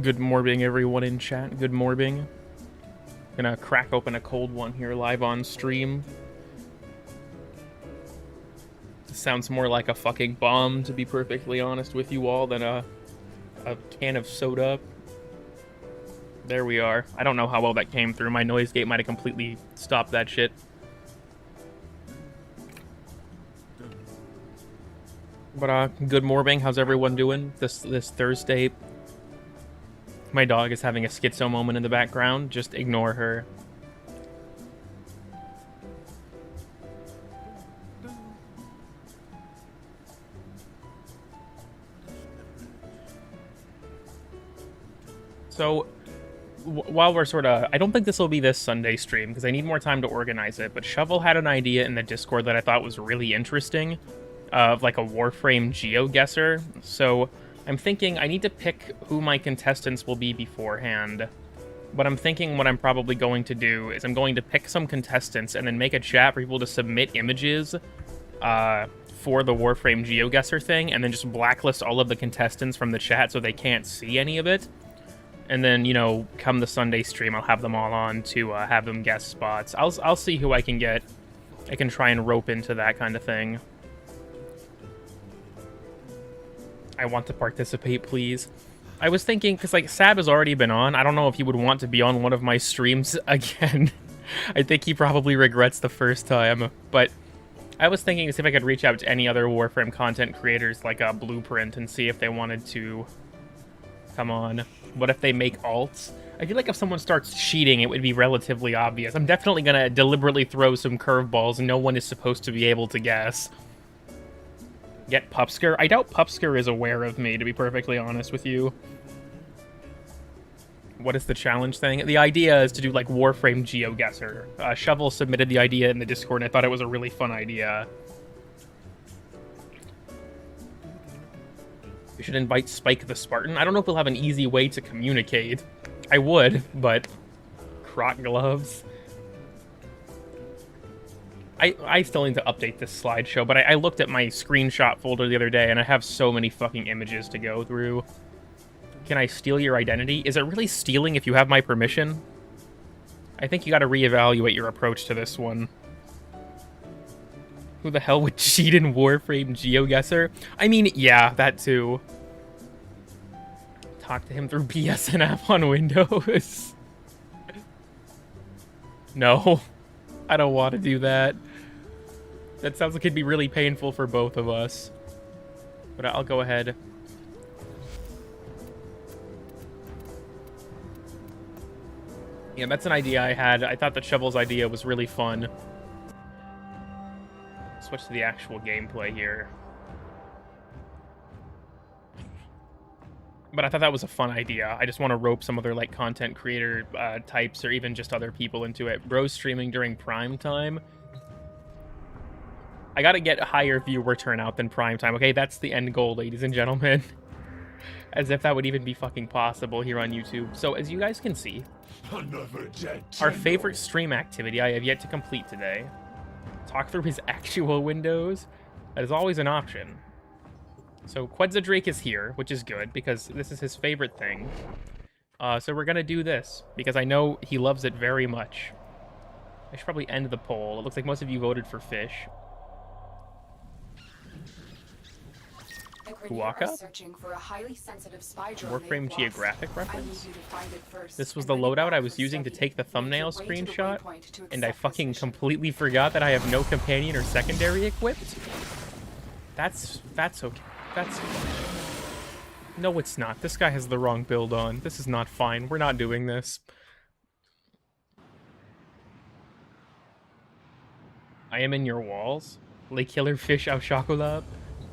Good morning, everyone in chat. Good morning. Gonna crack open a cold one here live on stream. Sounds more like a fucking bomb, to be perfectly honest with you all, than a can of soda. There we are. I don't know how well that came through. My noise gate might have completely stopped that shit. But good morning. How's everyone doing this Thursday? My dog is having a schizo moment in the background. Just ignore her. So, while we're sort of... I don't think this will be this Sunday stream, because I need more time to organize it, but Shovel had an idea in the Discord that I thought was really interesting, of like a Warframe GeoGuessr. So, I'm thinking I need to pick who my contestants will be beforehand. But I'm thinking what I'm probably going to do is I'm going to pick some contestants and then make a chat for people to submit images for the Warframe GeoGuessr thing, and then just blacklist all of the contestants from the chat so they can't see any of it. And then, you know, come the Sunday stream, I'll have them all on to have them guess spots. I'll see who I can get. I can try and rope into that kind of thing. I want to participate, please. I was thinking, because, like, Sab has already been on. I don't know if he would want to be on one of my streams again. I think he probably regrets the first time. But I was thinking to see if I could reach out to any other Warframe content creators, like a Blueprint, and see if they wanted to come on. What if they make alts? I feel like if someone starts cheating, it would be relatively obvious. I'm definitely going to deliberately throw some curveballs no one is supposed to be able to guess. Get Pupsker? I doubt Pupsker is aware of me, to be perfectly honest with you. What is the challenge thing? The idea is to do, like, Warframe GeoGuessr. Shovel submitted the idea in the Discord, and I thought it was a really fun idea. We should invite Spike the Spartan. I don't know if we'll have an easy way to communicate. I would, but... Croc gloves. I still need to update this slideshow, but I looked at my screenshot folder the other day, and I have so many fucking images to go through. Can I steal your identity? Is it really stealing if you have my permission? I think you gotta reevaluate your approach to this one. Who the hell would cheat in Warframe GeoGuessr? I mean, yeah, that too. Talk to him through PSN app on Windows. No, I don't want to do that. That sounds like it'd be really painful for both of us. But I'll go ahead. Yeah, that's an idea I had. I thought that Shovel's idea was really fun. Switch to the actual gameplay here. But I thought that was a fun idea. I just want to rope some other, like, content creator types or even just other people into it. Bro streaming during prime time. I gotta get a higher viewer turnout than prime time, okay? That's the end goal, ladies and gentlemen. As if that would even be fucking possible here on YouTube. So, as you guys can see, our favorite stream activity I have yet to complete today. Talk through his actual windows. That is always an option. So Quetzaldrake is here, which is good, because this is his favorite thing. So we're gonna do this, because I know he loves it very much. I should probably end the poll. It looks like most of you voted for fish. Huaka? Warframe geographic reference? This was the loadout I was using to take the thumbnail screenshot, and I fucking completely forgot that I have no companion or secondary equipped? That's okay. That's fine. No, it's not. This guy has the wrong build on. This is not fine. We're not doing this. I am in your walls. Les killer fish au chocolat.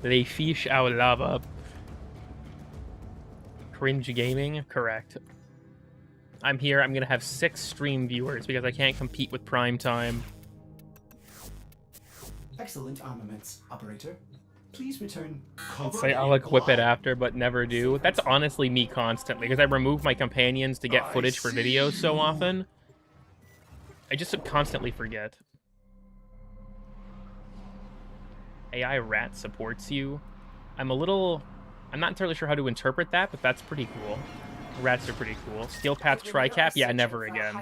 Les fish au lava. Cringe gaming? Correct. I'm here. I'm gonna have 6 stream viewers because I can't compete with prime time. Excellent armaments, operator. Please return. I'll say I'll equip it after, but never do. That's honestly me constantly, because I remove my companions to get footage for videos so often. I just constantly forget. AI rat supports you. I'm not entirely sure how to interpret that, but that's pretty cool. Rats are pretty cool. Steel Path Tricap? Yeah, never again.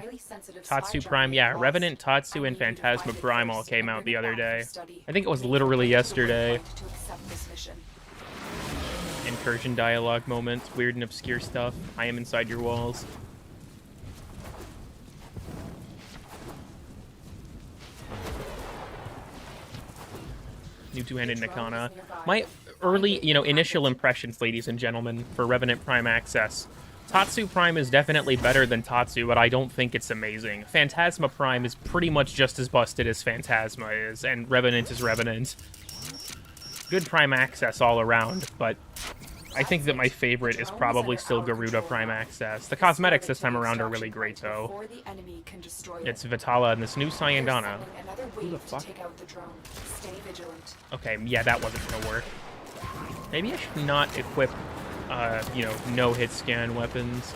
Tatsu Prime? Yeah, Revenant, Tatsu, and Phantasma Prime all came out the other day. I think it was literally yesterday. Incursion dialogue moments, weird and obscure stuff. I am inside your walls. New two-handed Nikana. My early, initial impressions, ladies and gentlemen, for Revenant Prime Access. Tatsu Prime is definitely better than Tatsu, but I don't think it's amazing. Phantasma Prime is pretty much just as busted as Phantasma is, and Revenant is Revenant. Good Prime Access all around, but I think that my favorite is probably still Garuda Prime Access. The cosmetics this time around are really great, though. It's Vitala and this new Sayandana. Who the fuck? Okay, yeah, that wasn't gonna work. Maybe I should not equip, no-hit scan weapons.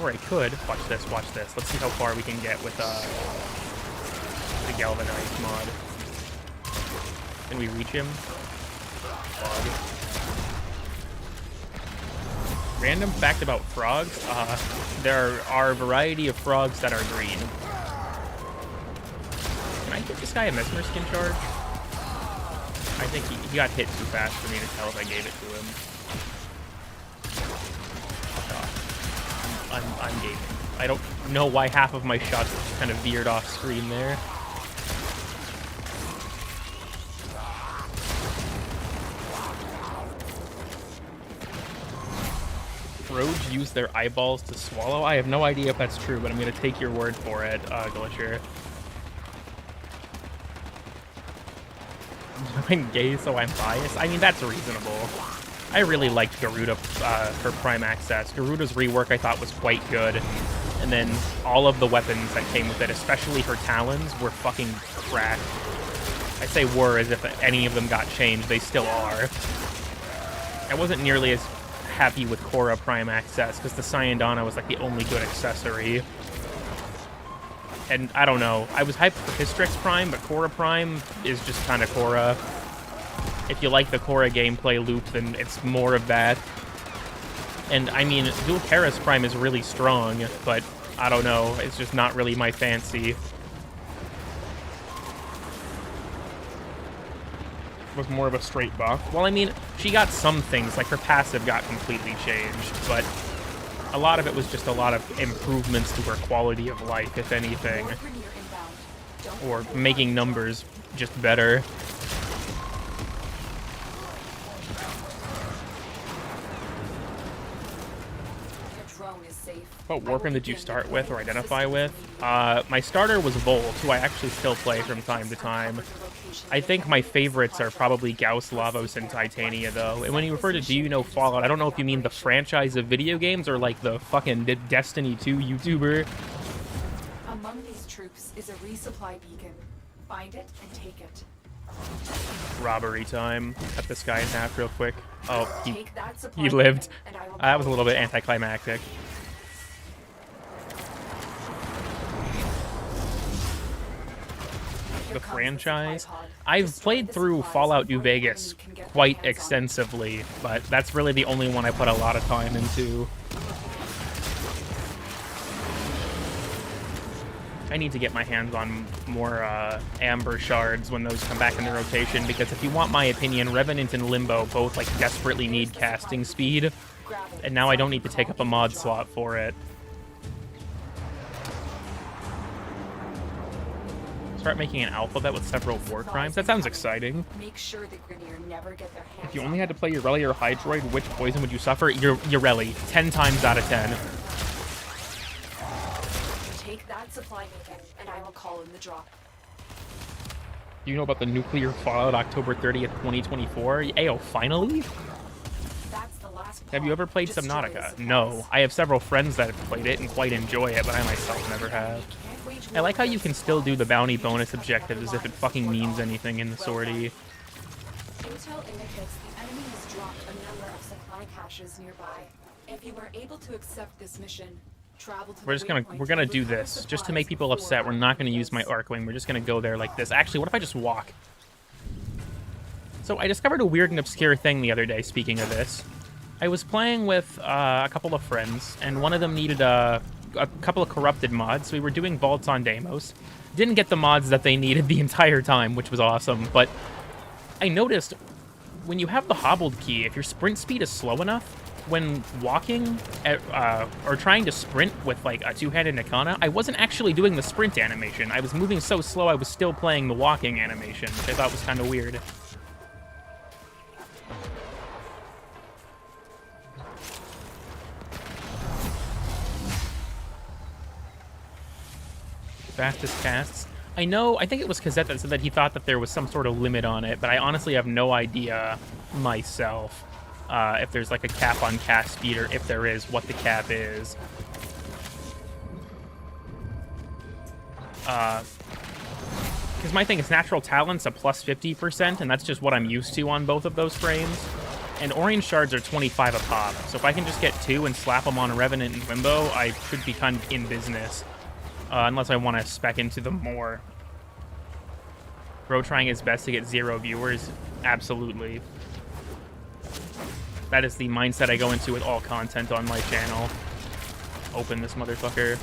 Or I could. Watch this, watch this. Let's see how far we can get with, the Galvanized mod. Can we reach him? Random fact about frogs, there are a variety of frogs that are green. Can I give this guy a Mesmer Skin charge? I think he got hit too fast for me to tell if I gave it to him. I'm gaming. I don't know why half of my shots just kind of veered off screen there. Rogues use their eyeballs to swallow? I have no idea if that's true, but I'm going to take your word for it, Glacier. I'm gay, so I'm biased. I mean, that's reasonable. I really liked Garuda for Prime Access. Garuda's rework I thought was quite good. And then all of the weapons that came with it, especially her talons, were fucking crack. I say were as if any of them got changed. They still are. I wasn't nearly as happy with Korra Prime Access because the Sayandana was like the only good accessory. And I don't know, I was hyped for Hystrix Prime, but Korra Prime is just kind of Korra. If you like the Korra gameplay loop, then it's more of that. And I mean, Dual Karas Prime is really strong, but I don't know, it's just not really my fancy. Was more of a straight buff. Well, I mean, she got some things, like her passive got completely changed, but a lot of it was just a lot of improvements to her quality of life, if anything. Or making numbers just better. What Warframe did you start with or identify with? My starter was Volt, who I actually still play from time to time. I think my favorites are probably Gauss, Lavos, and Titania, though. And when you refer to Do You Know Fallout, I don't know if you mean the franchise of video games or like the fucking Destiny 2 YouTuber. Among these troops is a resupply beacon. Find it and take it. Robbery time. Cut this guy in half real quick. Oh, he lived. That was a little bit anticlimactic. The franchise. I've played through Fallout New Vegas quite extensively, but that's really the only one I put a lot of time into. I need to get my hands on more Amber Shards when those come back into rotation, because if you want my opinion, Revenant and Limbo both like desperately need casting speed, and now I don't need to take up a mod slot for it. Start making an alphabet with several war crimes? That sounds exciting. Make sure the Grineer never get their hands. If you only had to play Urelli or Hydroid, which poison would you suffer? Urelli. 10 times out of 10. Take that supply beacon, and I will call in the drop. Do you know about the nuclear fallout October 30th, 2024? Ayo, finally? That's the last Have you ever played Subnautica? No. I have several friends that have played it and quite enjoy it, but I myself never have. I like how you can still do the bounty bonus objective as if it fucking means anything in the sortie. Intel indicates the enemy has dropped a number of supply caches nearby. If you are able to accept this mission, travel to we're gonna do this just to make people upset. We're not gonna use my Arcwing. We're just gonna go there like this. Actually, what if I just walk? So I discovered a weird and obscure thing the other day. Speaking of this, I was playing with a couple of friends, and one of them needed a couple of corrupted mods. So we were doing vaults on Deimos. Didn't get the mods that they needed the entire time, which was awesome. But I noticed when you have the hobbled key, if your sprint speed is slow enough, when walking or trying to sprint with like a two-handed Nikana, I wasn't actually doing the sprint animation. I was moving so slow I was still playing the walking animation, which I thought was kind of weird. Fastest casts. I think it was Kazette that said that he thought that there was some sort of limit on it, but I honestly have no idea myself if there's like a cap on cast speed, or if there is, what the cap is. Because my thing is natural talent's a plus 50%, and that's just what I'm used to on both of those frames. And orange shards are 25 a pop, so if I can just get 2 and slap them on Revenant and Limbo, I should be kind of in business. Unless I want to spec into them more. Bro trying his best to get 0 viewers? Absolutely. That is the mindset I go into with all content on my channel. Open this motherfucker.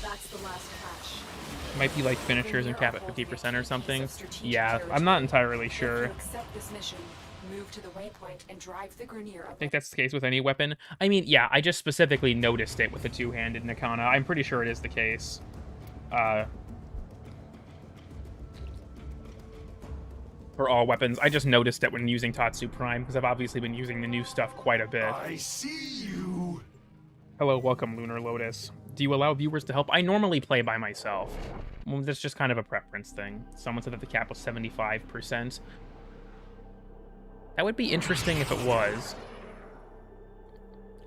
That's the last patch. Might be like finishers and cap at 50% or something. Yeah, I'm not entirely sure. Accept this mission. Move to the waypoint and drive the Grenier up. I think that's the case with any weapon. I mean, yeah, I just specifically noticed it with the two-handed Nikana. I'm pretty sure it is the case. For all weapons. I just noticed it when using Tatsu Prime, because I've obviously been using the new stuff quite a bit. I see you. Hello, welcome, Lunar Lotus. Do you allow viewers to help? I normally play by myself. Well, that's just kind of a preference thing. Someone said that the cap was 75%. That would be interesting if it was.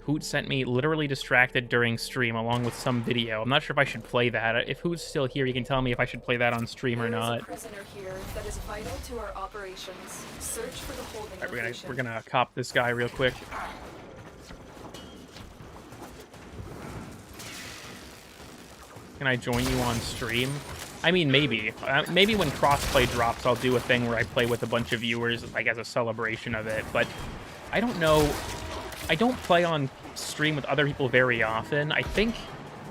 Hoot sent me literally distracted during stream along with some video. I'm not sure if I should play that. If Hoot's still here, he can tell me if I should play that on stream or not. There is a prisoner here that is vital to our operations. Search for the holding location. We're gonna cop this guy real quick. Can I join you on stream? I mean, maybe. Maybe when crossplay drops, I'll do a thing where I play with a bunch of viewers, like, as a celebration of it. But I don't know. I don't play on stream with other people very often. I think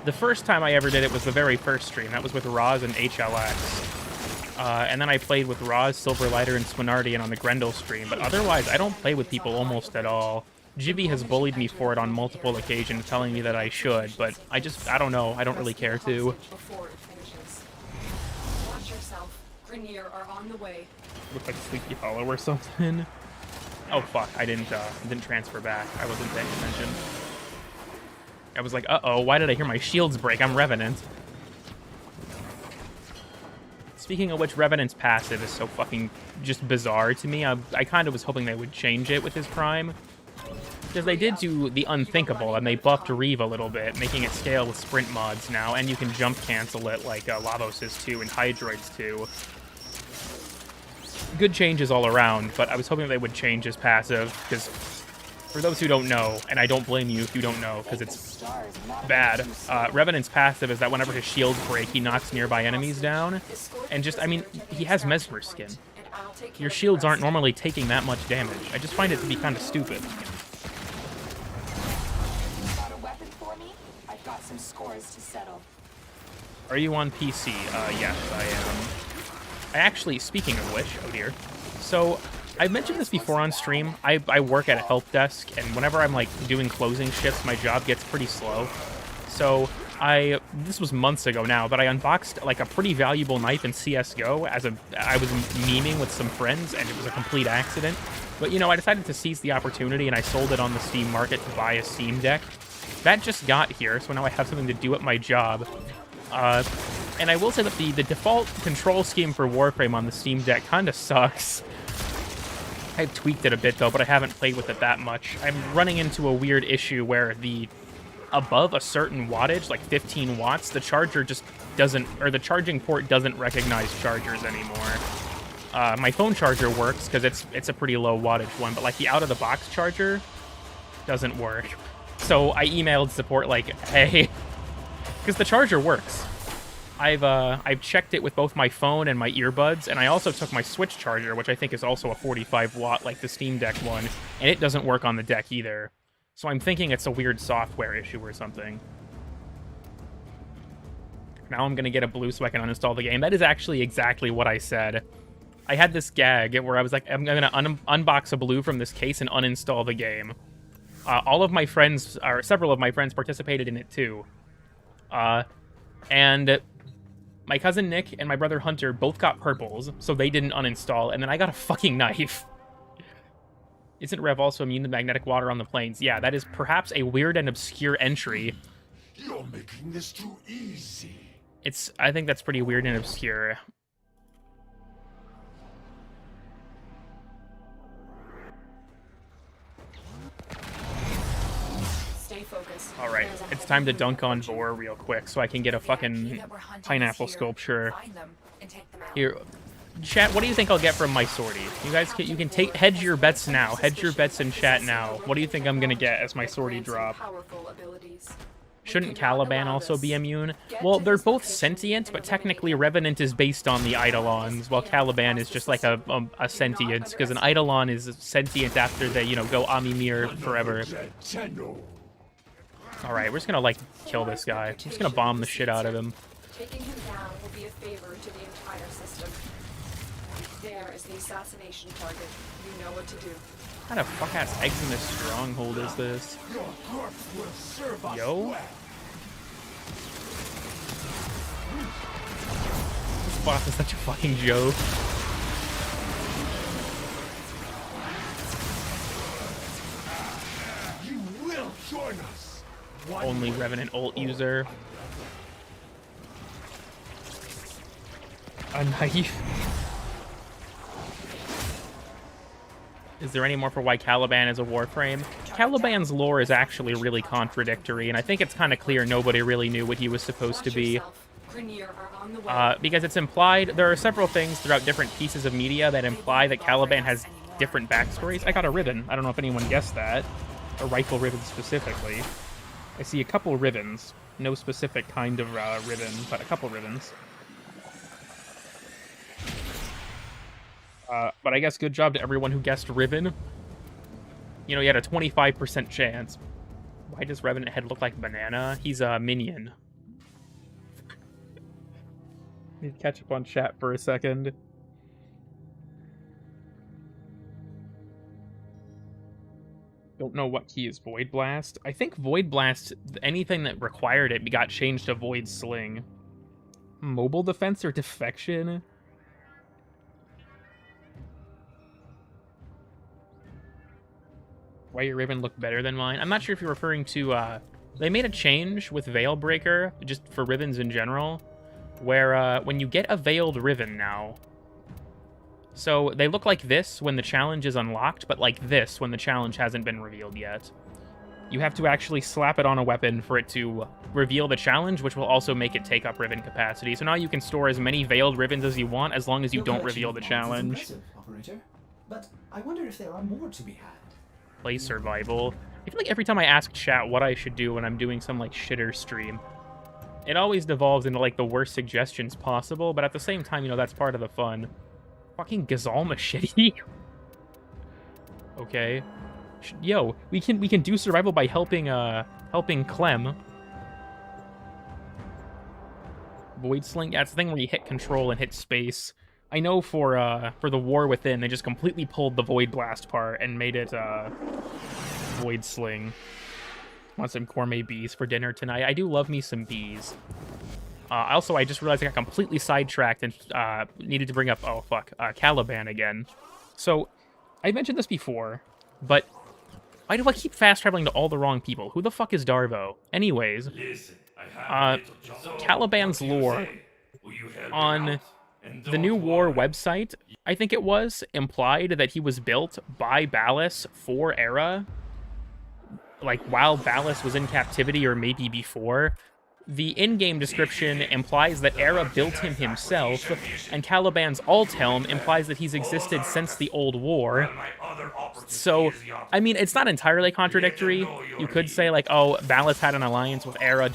the first time I ever did it was the very first stream. That was with Roz and HLX. And then I played with Roz, Silverlighter, and Swinardian on the Grendel stream. But otherwise, I don't play with people almost at all. Jibby has bullied me for it on multiple occasions, telling me that I should. But I don't know. I don't really care to. Grenier are on the way. Looks like Sleepy Hollow or something. Oh fuck! I didn't transfer back. I wasn't paying attention. I was like, uh-oh, why did I hear my shields break? I'm Revenant. Speaking of which, Revenant's passive is so fucking just bizarre to me. I kind of was hoping they would change it with his prime. Because they did do the unthinkable, and they buffed Reeve a little bit, making it scale with sprint mods now, and you can jump cancel it like Lavos is too, and Hydroids too. Good changes all around, but I was hoping they would change his passive, because for those who don't know, and I don't blame you if you don't know, because it's bad, Revenant's passive is that whenever his shields break, he knocks nearby enemies down, and just, I mean, he has Mesmer skin. Your shields aren't normally taking that much damage. I just find it to be kind of stupid. Got a weapon for me? I've got some scores to settle. Are you on PC? Yes, I am. I actually, speaking of which, oh dear. So, I've mentioned this before on stream. I work at a help desk, and whenever I'm, like, doing closing shifts, my job gets pretty slow. So, this was months ago now, but I unboxed, like, a pretty valuable knife in CSGO I was memeing with some friends, and it was a complete accident. But, you know, I decided to seize the opportunity, and I sold it on the Steam market to buy a Steam Deck. That just got here, so now I have something to do at my job. And I will say that the default control scheme for Warframe on the Steam Deck kind of sucks. I've tweaked it a bit, though, but I haven't played with it that much. I'm running into a weird issue where above a certain wattage, like 15 watts, the charger just doesn't, or the charging port doesn't recognize chargers anymore. My phone charger works, because it's a pretty low wattage one, but, like, the out-of-the-box charger doesn't work. So I emailed support, like, hey, because the charger works. I've checked it with both my phone and my earbuds, and I also took my Switch charger, which I think is also a 45 watt like the Steam Deck one, and it doesn't work on the deck either. So I'm thinking it's a weird software issue or something. Now I'm gonna get a blue so I can uninstall the game. That is actually exactly what I said. I had this gag where I was like, I'm gonna unbox a blue from this case and uninstall the game. All of my friends, or several of my friends, participated in it too. And my cousin Nick and my brother Hunter both got purples, so they didn't uninstall, and then I got a fucking knife. Isn't Rev also immune to magnetic water on the planes? Yeah, that is perhaps a weird and obscure entry. You're making this too easy. I think that's pretty weird and obscure. Stay focused. Alright, There's a it's time to heavy dunk on approaching. Vor real quick so I can get a The IP fucking that we're hunting is pineapple here. sculpture. Find them and take them out. Here, chat, what do you think I'll get from my sortie? You guys you can hedge your bets now. Hedge your bets in chat now. What do you think I'm gonna get as my sortie drop? Powerful abilities. Shouldn't Caliban also be immune? Well, they're both sentient, but technically Revenant is based on the Eidolons, while Caliban is just like a sentient, because an Eidolon is sentient after they, you know, go Amimir forever. Alright, we're just gonna, like, kill this guy. I'm just gonna bomb the shit out of him. Taking him down will be a favor to the entire system. There is the assassination target. You know what to do. What kind of fuck-ass eggs in this stronghold is this? Your corpse will serve us Yo? well. This boss is such a fucking joke. You will join us. One Only Revenant ult user. A knife. Is there any more for why Caliban is a Warframe? Caliban's lore is actually really contradictory, and I think it's kind of clear nobody really knew what he was supposed to Watch be. yourself. Grineer are on the way. Because it's implied, there are several things throughout different pieces of media that imply that Caliban has different backstories. I got a ribbon. I don't know if anyone guessed that. A rifle ribbon specifically. I see a couple ribbons. No specific kind of ribbon, but a couple ribbons. But I guess good job to everyone who guessed ribbon. You know, you had a 25% chance. Why does Revenant head look like banana? He's a minion. Need to catch up on chat for a second. Don't know what key is Void Blast. I think Void Blast, anything that required it got changed to Void Sling. Mobile defense or defection? Why your Ribbon look better than mine? I'm not sure if you're referring to, they made a change with Veil Breaker, just for ribbons in general, where, when you get a Veiled Ribbon now, so they look like this when the challenge is unlocked, but like this when the challenge hasn't been revealed yet. You have to actually slap it on a weapon for it to reveal the challenge, which will also make it take up ribbon capacity. So now you can store as many Veiled Ribbons as you want, as long as you Your don't collection reveal the is challenge. impressive, operator. But I wonder if there are more to be had. Play survival. I feel like every time I ask chat what I should do when I'm doing some, like, shitter stream, it always devolves into, like, the worst suggestions possible, but at the same time, you know, that's part of the fun. Fucking Gazal Machete? Okay. Yo, we can do survival by helping Clem. Void Sling, yeah, it's the thing where you hit control and hit space. I know for the War Within, they just completely pulled the Void Blast part and made it Void Sling. Want some gourmet bees for dinner tonight? I do love me some bees. Also, I just realized I got completely sidetracked and needed to bring up, oh fuck, Caliban again. So, I mentioned this before, but why do I keep fast traveling to all the wrong people? Who the fuck is Darvo? Anyways, Caliban's lore on the new War website, I think it was, implied that he was built by Ballas for Era, like while Ballas was in captivity or maybe before. the in-game description implies that Era built him himself, and Caliban's alt helm implies that he's existed since the Old War. So, I mean, it's not entirely contradictory. You could say, like, oh, Ballas had an alliance with Era,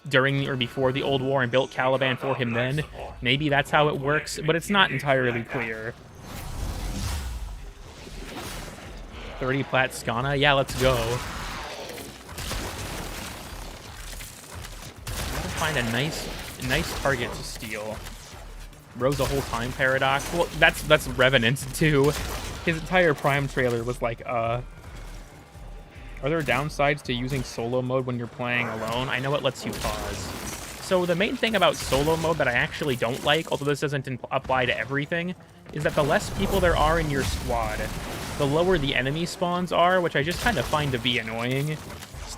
during or before the Old War and built Caliban for him then. Maybe that's how it works, but it's not entirely clear. 30 plat Skana? Yeah, let's go. Find a nice target to steal. Rose a whole time paradox. Well, that's Revenant too. His entire Prime trailer was like, are there downsides to using solo mode when you're playing alone? I know it lets you pause. So the main thing about solo mode that I actually don't like, although this doesn't apply to everything, is that the less people there are in your squad, the lower the enemy spawns are, which I just kind of find to be annoying.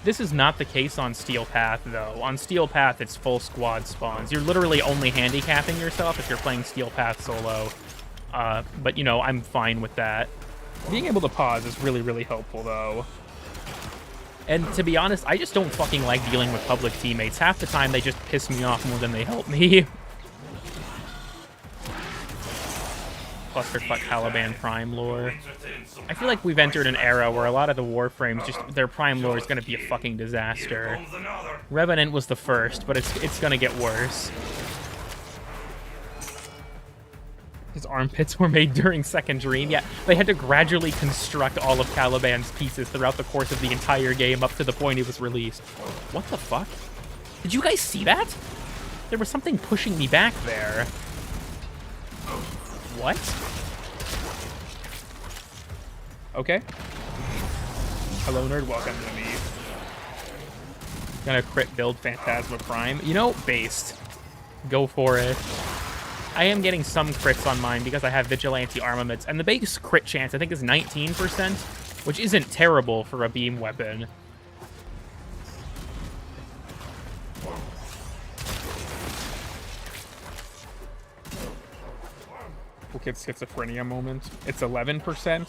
This is not the case on Steel Path, though. On Steel Path, it's full squad spawns. You're literally only handicapping yourself if you're playing Steel Path solo. But, you know, I'm fine with that. Being able to pause is really, really helpful, though. And to be honest, I just don't fucking like dealing with public teammates. Half the time, they just piss me off more than they help me. Clusterfuck Caliban Prime lore. I feel like we've entered an era where a lot of the Warframes, just their Prime lore is going to be a fucking disaster. Revenant was the first, but it's going to get worse. His armpits were made during Second Dream. Yeah, they had to gradually construct all of Caliban's pieces throughout the course of the entire game up to the point it was released. What the fuck? Did you guys see that? There was something pushing me back there. What? Okay. Hello, nerd. Welcome to me. Gonna crit build Phantasma Prime. You know, based. Go for it. I am getting some crits on mine because I have Vigilante Armaments, and the base crit chance, I think, is 19%, which isn't terrible for a beam weapon. Kid schizophrenia moment. It's 11%.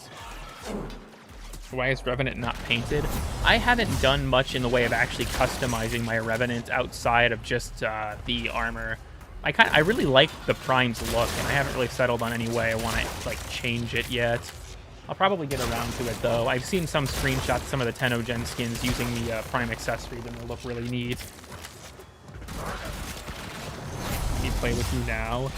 Why is Revenant not painted? I haven't done much in the way of actually customizing my Revenant outside of just the armor. I really like the Prime's look, and I haven't really settled on any way I want to like change it yet. I'll probably get around to it though. I've seen some screenshots, some of the 10 gen skins using the Prime accessories, and they look really neat. Can he play with you now?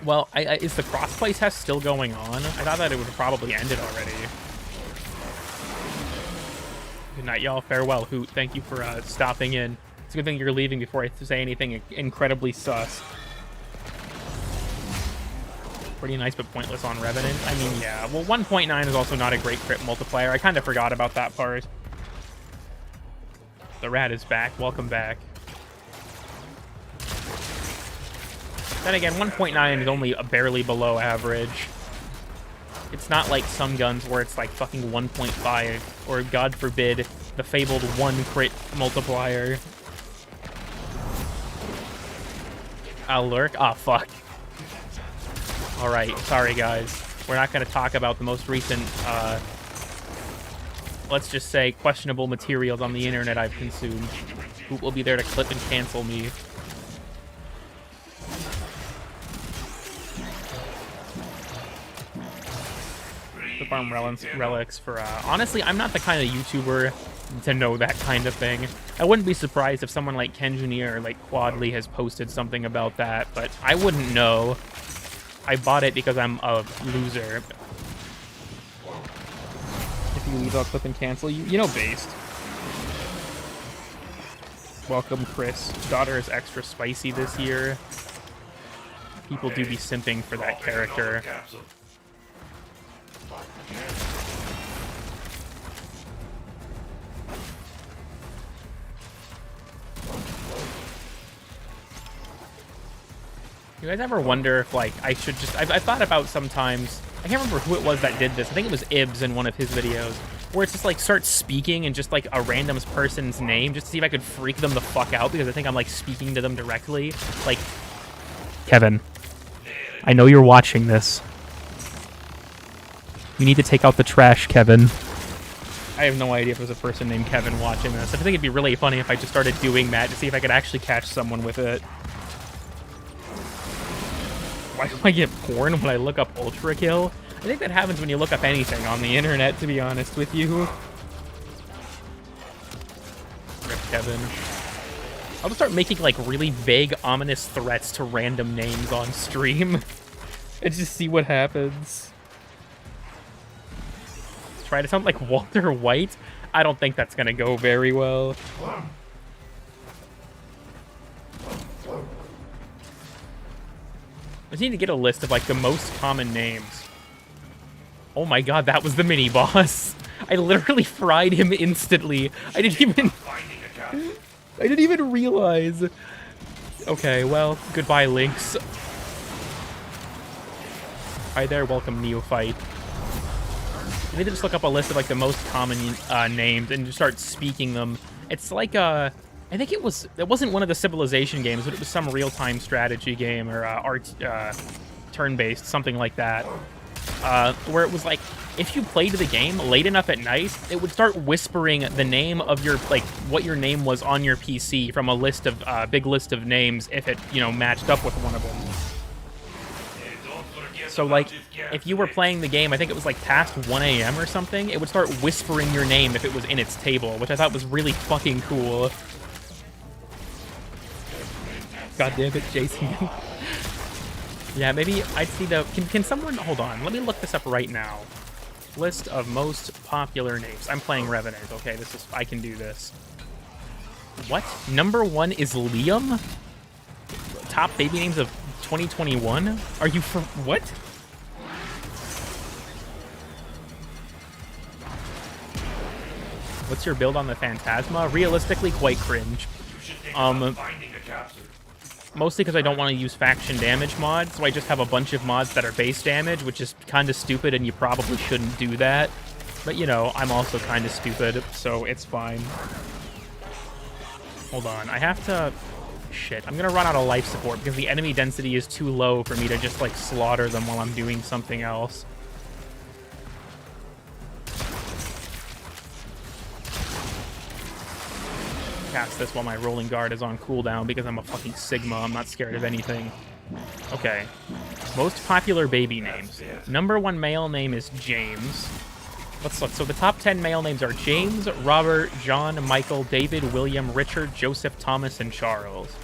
Well, is the crossplay test still going on? I thought that it would have probably ended already. Good night, y'all. Farewell, Hoot. Thank you for stopping in. It's a good thing you're leaving before I say anything incredibly sus. Pretty nice, but pointless on Revenant. I mean, yeah. Well, 1.9 is also not a great crit multiplier. I kind of forgot about that part. The rat is back. Welcome back. Then again, 1.9 is only barely below average. It's not like some guns where it's like fucking 1.5, or God forbid, the fabled 1 crit multiplier. I'll lurk? Ah, fuck. Alright, sorry guys. We're not going to talk about the most recent, let's just say, questionable materials on the internet I've consumed. Who will be there to clip and cancel me? The farm relics for honestly, I'm not the kind of YouTuber to know that kind of thing. I wouldn't be surprised if someone like Kenjunier or like Quadly has posted something about that, but I wouldn't know. I bought it because I'm a loser. If you leave, I'll clip and cancel you. You know, based. Welcome, Chris. Daughter is extra spicy this year. People do be simping for that character. You guys ever wonder if, like, I should just... I've thought about sometimes... I can't remember who it was that did this. I think it was Ibs in one of his videos. Where it's just, like, start speaking in just, like, a random person's name. Just to see if I could freak them the fuck out. Because I think I'm, like, speaking to them directly. Like... Kevin. I know you're watching this. You need to take out the trash, Kevin. I have no idea if there's a person named Kevin watching this. I think it'd be really funny if I just started doing that to see if I could actually catch someone with it. Why do I get porn when I look up Ultra Kill? I think that happens when you look up anything on the internet, to be honest with you. Rip Kevin. I'll just start making, like, really vague, ominous threats to random names on stream. And just see what happens. Try to sound like Walter White? I don't think that's gonna go very well. I just need to get a list of, like, the most common names. Oh my god, that was the mini-boss. I literally fried him instantly. I didn't even realize. Okay, well, goodbye, Lynx. Hi there, welcome, Neophyte. I need to just look up a list of, like, the most common names and just start speaking them. It's like, I think it wasn't one of the Civilization games, but it was some real-time strategy game or turn-based, something like that. Where it was like, if you played the game late enough at night, it would start whispering the name of your, like, what your name was on your PC from a list of, big list of names if it, you know, matched up with one of them. So, like, if you were playing the game, I think it was, like, past 1 a.m. or something, it would start whispering your name if it was in its table, which I thought was really fucking cool. God damn it, Jason. Yeah, maybe I'd see the... Can someone... Hold on. Let me look this up right now. List of most popular names. I'm playing Revenant. Okay, this is... I can do this. What? Number 1 is Liam? Top baby names of 2021? Are you for... What? What's your build on the Phantasma? Realistically, quite cringe. Mostly because I don't want to use faction damage mods, so I just have a bunch of mods that are base damage, which is kind of stupid, and you probably shouldn't do that. But, you know, I'm also kind of stupid, so it's fine. Hold on, I have to... Shit, I'm gonna run out of life support because the enemy density is too low for me to just, like, slaughter them while I'm doing something else. Cast this while my rolling guard is on cooldown because I'm a fucking Sigma. I'm not scared of anything. Okay. Most popular baby names. Number 1 male name is James. Let's look. So the top 10 male names are James, Robert, John, Michael, David, William, Richard, Joseph, Thomas, and Charles.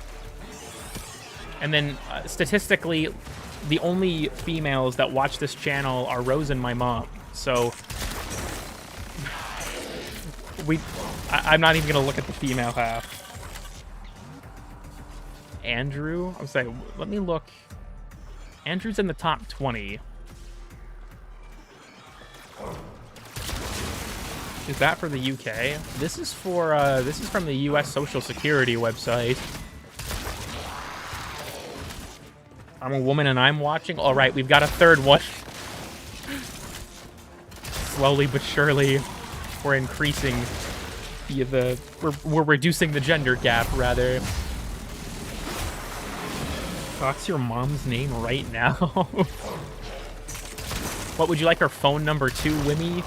And then, statistically, the only females that watch this channel are Rose and my mom. So... I'm not even gonna look at the female half. Andrew? I was saying, let me look. Andrew's in the top 20. Is that for the UK? This is for, this is from the US Social Security website. I'm a woman and I'm watching? Alright, we've got a third one. Slowly but surely, we're increasing we're reducing the gender gap, rather. What's your mom's name right now? What, would you like her phone number too, Wimmy?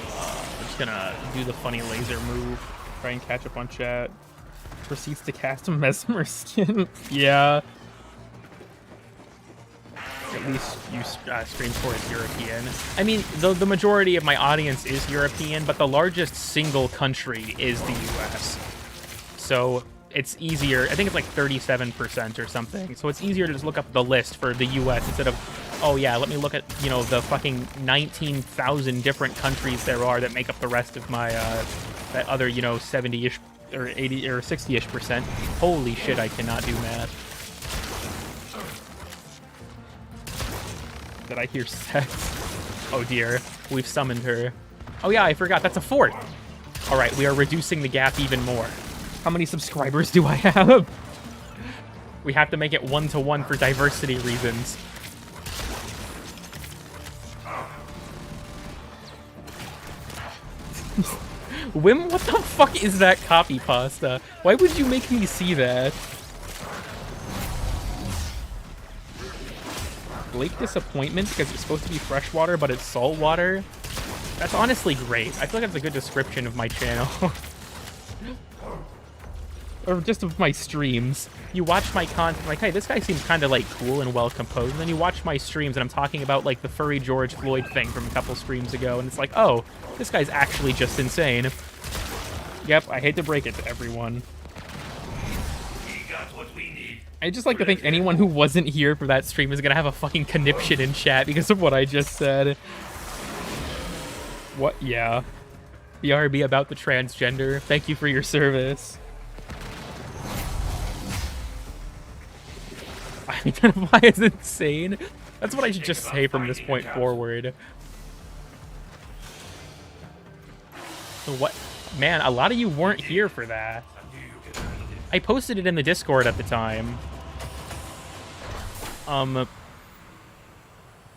I'm just gonna do the funny laser move. Try and catch up on chat. Proceeds to cast a Mesmer skin. Yeah. At least you stream for is European. I mean, the majority of my audience is European, but the largest single country is the US. So it's easier. I think it's like 37% or something. So it's easier to just look up the list for the US instead of, oh yeah, let me look at, you know, the fucking 19,000 different countries there are that make up the rest of my, that other, you know, 70-ish or 80 or 60-ish percent. Holy shit, I cannot do math. Did I hear sex? Oh dear, we've summoned her. Oh yeah, I forgot, that's a fort. All right, we are reducing the gap even more. How many subscribers do I have? We have to make it 1-to-1 for diversity reasons. Wim, what the fuck is that copy pasta? Why would you make me see that? Lake Disappointment because it's supposed to be freshwater, but it's saltwater. That's honestly great. I feel like that's a good description of my channel. Or just of my streams. You watch my content, like, hey, this guy seems kind of, like, cool and well-composed. And then you watch my streams, and I'm talking about, like, the furry George Floyd thing from a couple streams ago. And it's like, oh, this guy's actually just insane. Yep, I hate to break it to everyone. I just like to think anyone who wasn't here for that stream is gonna have a fucking conniption in chat because of what I just said. What? Yeah. BRB about the transgender. Thank you for your service. Identify as insane? That's what I should just say from this point forward. So what? Man, a lot of you weren't here for that. I posted it in the Discord at the time.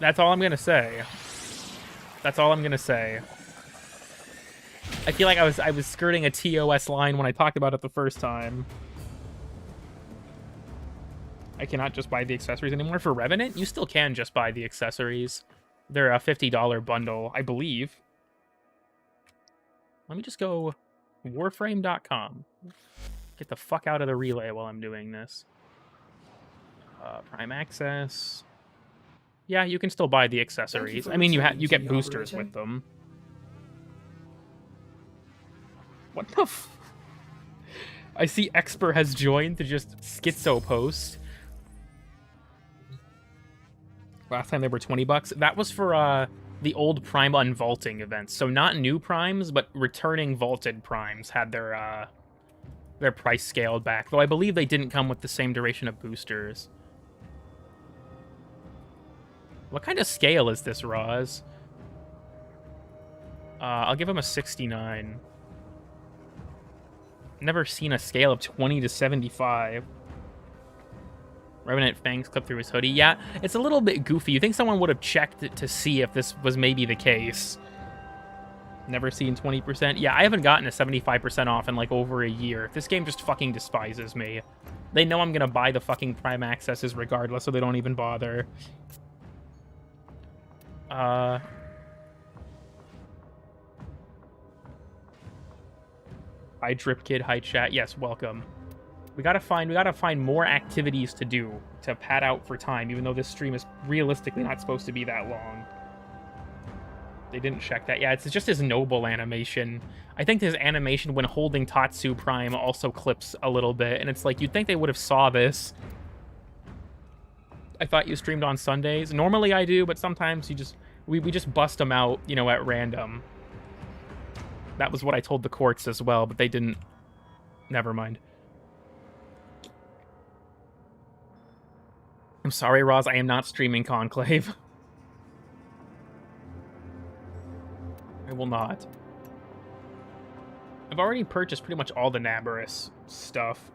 That's all I'm gonna say. That's all I'm gonna say. I feel like I was skirting a TOS line when I talked about it the first time. I cannot just buy the accessories anymore. For Revenant, you still can just buy the accessories. They're a $50 bundle, I believe. Let me just go warframe.com. Get the fuck out of the relay while I'm doing this. Prime access. Yeah, you can still buy the accessories. I mean, you get boosters with them. What the f... I see Expert has joined to just schizo post. Last time they were $20. That was for the old Prime unvaulting events. So not new Primes, but returning vaulted Primes had their price scaled back. Though I believe they didn't come with the same duration of boosters. What kind of scale is this, Roz? I'll give him a 69. Never seen a scale of 20 to 75. Revenant Fangs clip through his hoodie. Yeah, it's a little bit goofy. You think someone would have checked to see if this was maybe the case. Never seen 20%. Yeah, I haven't gotten a 75% off in like over a year. This game just fucking despises me. They know I'm gonna buy the fucking Prime accesses regardless, so they don't even bother. Hi Drip Kid, hi chat. Yes, welcome. We gotta find more activities to do to pad out for time, even though this stream is realistically not supposed to be that long. They didn't check that. Yeah, it's just his noble animation. I think his animation when holding Tatsu Prime also clips a little bit, and it's like you'd think they would have saw this. I thought you streamed on Sundays. Normally I do, but sometimes we just bust them out, you know, at random. That was what I told the courts as well, but they didn't. Never mind. I'm sorry, Roz, I am not streaming Conclave. I will not. I've already purchased pretty much all the Nabarus stuff.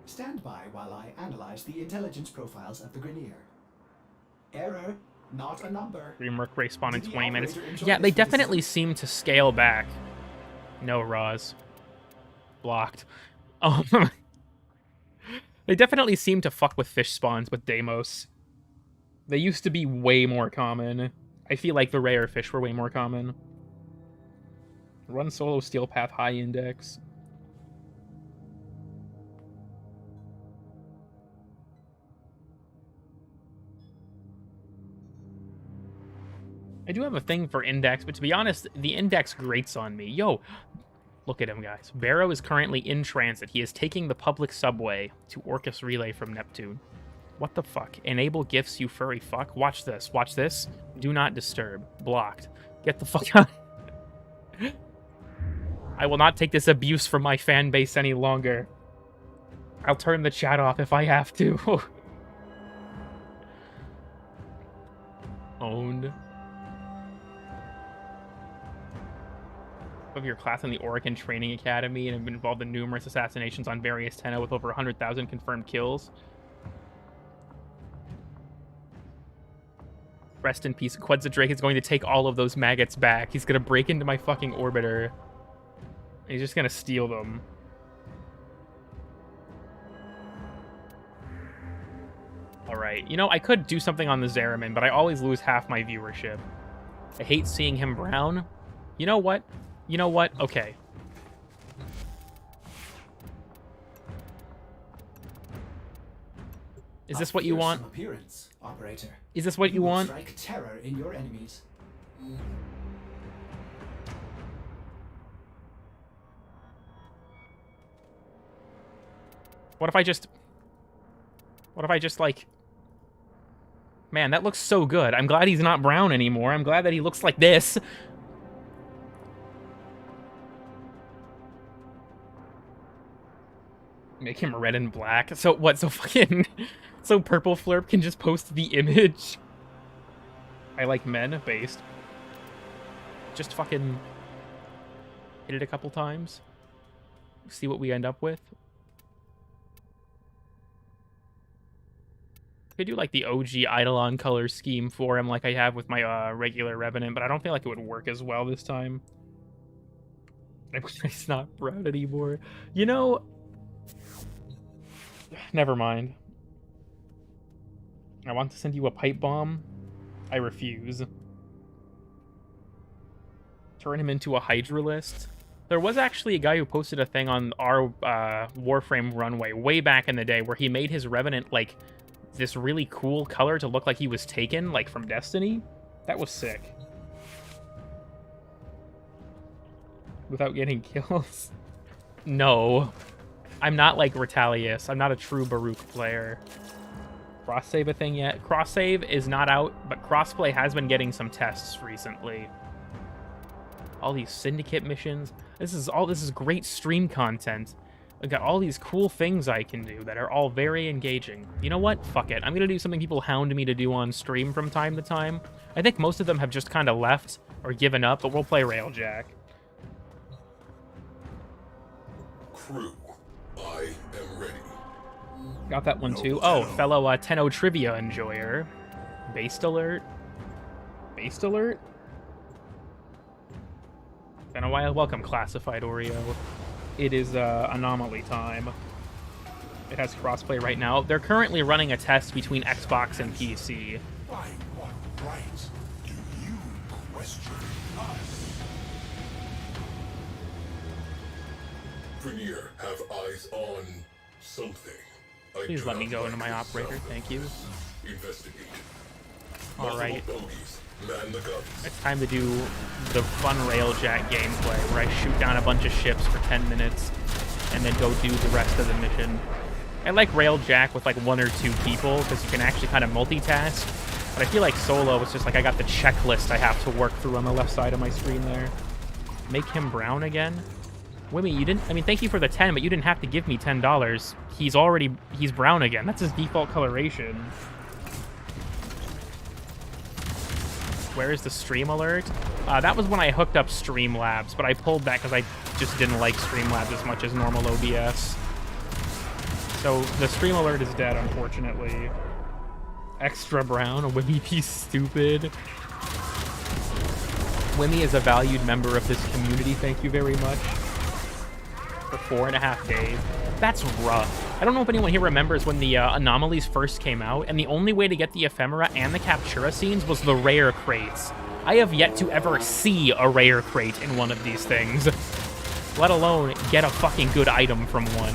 Stand by while I analyze the intelligence profiles of the Grenier. Error, not a number. Remerc respawn in Did the 20 minutes. operator enjoy Yeah, they this definitely visit? seem to scale back. No, Roz. Blocked. They definitely seem to fuck with fish spawns with Deimos. They used to be way more common. I feel like the rare fish were way more common. Run solo steel path high index. I do have a thing for index, but to be honest, the index grates on me. Yo, look at him, guys. Barrow is currently in transit. He is taking the public subway to Orcus Relay from Neptune. What the fuck? Enable gifts, you furry fuck. Watch this. Watch this. Do not disturb. Blocked. Get the fuck out. I will not take this abuse from my fan base any longer. I'll turn the chat off if I have to. Owned. Of your class in the Oregon Training Academy and have been involved in numerous assassinations on various Tenno with over 100,000 confirmed kills. Rest in peace. Quedza Drake is going to take all of those maggots back. He's going to break into my fucking orbiter. He's just going to steal them. Alright, you know, I could do something on the Zeraman, but I always lose half my viewership. I hate seeing him brown. You know what? You know what? Okay. Is this what you want? Appearance, operator. Is this what you will want? Strike terror in your enemies. What if I just... What if I just, like... Man, that looks so good. I'm glad he's not brown anymore. I'm glad that he looks like this. Make him red and black. So what? So fucking... So Purple Flurp can just post the image. I like men based. Just fucking... hit it a couple times. See what we end up with. Could do like the OG Eidolon color scheme for him like I have with my regular Revenant, but I don't feel like it would work as well this time. It's not brown anymore. You know... Never mind. I want to send you a pipe bomb. I refuse. Turn him into a Hydralist. There was actually a guy who posted a thing on our Warframe runway way back in the day where he made his Revenant like this really cool color to look like he was taken, like from Destiny. That was sick. Without getting kills. No. I'm not like Retalius. I'm not a true Baruch player. Cross-save a thing yet? Cross-save is not out, but crossplay has been getting some tests recently. All these syndicate missions. This is great stream content. I've got all these cool things I can do that are all very engaging. You know what? Fuck it. I'm gonna do something people hound me to do on stream from time to time. I think most of them have just kind of left or given up, but we'll play Railjack. Crew, I am ready. Got that one too. Oh, fellow Tenno Trivia enjoyer. Based alert. Based alert? Been a while. Welcome, Classified Oreo. It is anomaly time. It has crossplay right now. They're currently running a test between Xbox and PC. By what right do you question us? Premier, have eyes on something. Please let me go into my operator. Thank you. Investigate. All right. Bogies, man the guns. It's time to do the fun Railjack gameplay where I shoot down a bunch of ships for 10 minutes and then go do the rest of the mission. I like Railjack with like 1 or 2 people because you can actually kind of multitask. But I feel like solo is just like I got the checklist I have to work through on the left side of my screen there. Make him brown again? Wimmy, you didn't... I mean, thank you for the 10, but you didn't have to give me $10. He's brown again. That's his default coloration. Where is the stream alert? That was when I hooked up Streamlabs, but I pulled that because I just didn't like Streamlabs as much as normal OBS. So the stream alert is dead, unfortunately. Extra brown, Wimmy piece stupid. Wimmy is a valued member of this community, thank you very much. For 4.5 days. That's rough. I don't know if anyone here remembers when the anomalies first came out, and the only way to get the ephemera and the captura scenes was the rare crates. I have yet to ever see a rare crate in one of these things, let alone get a fucking good item from one.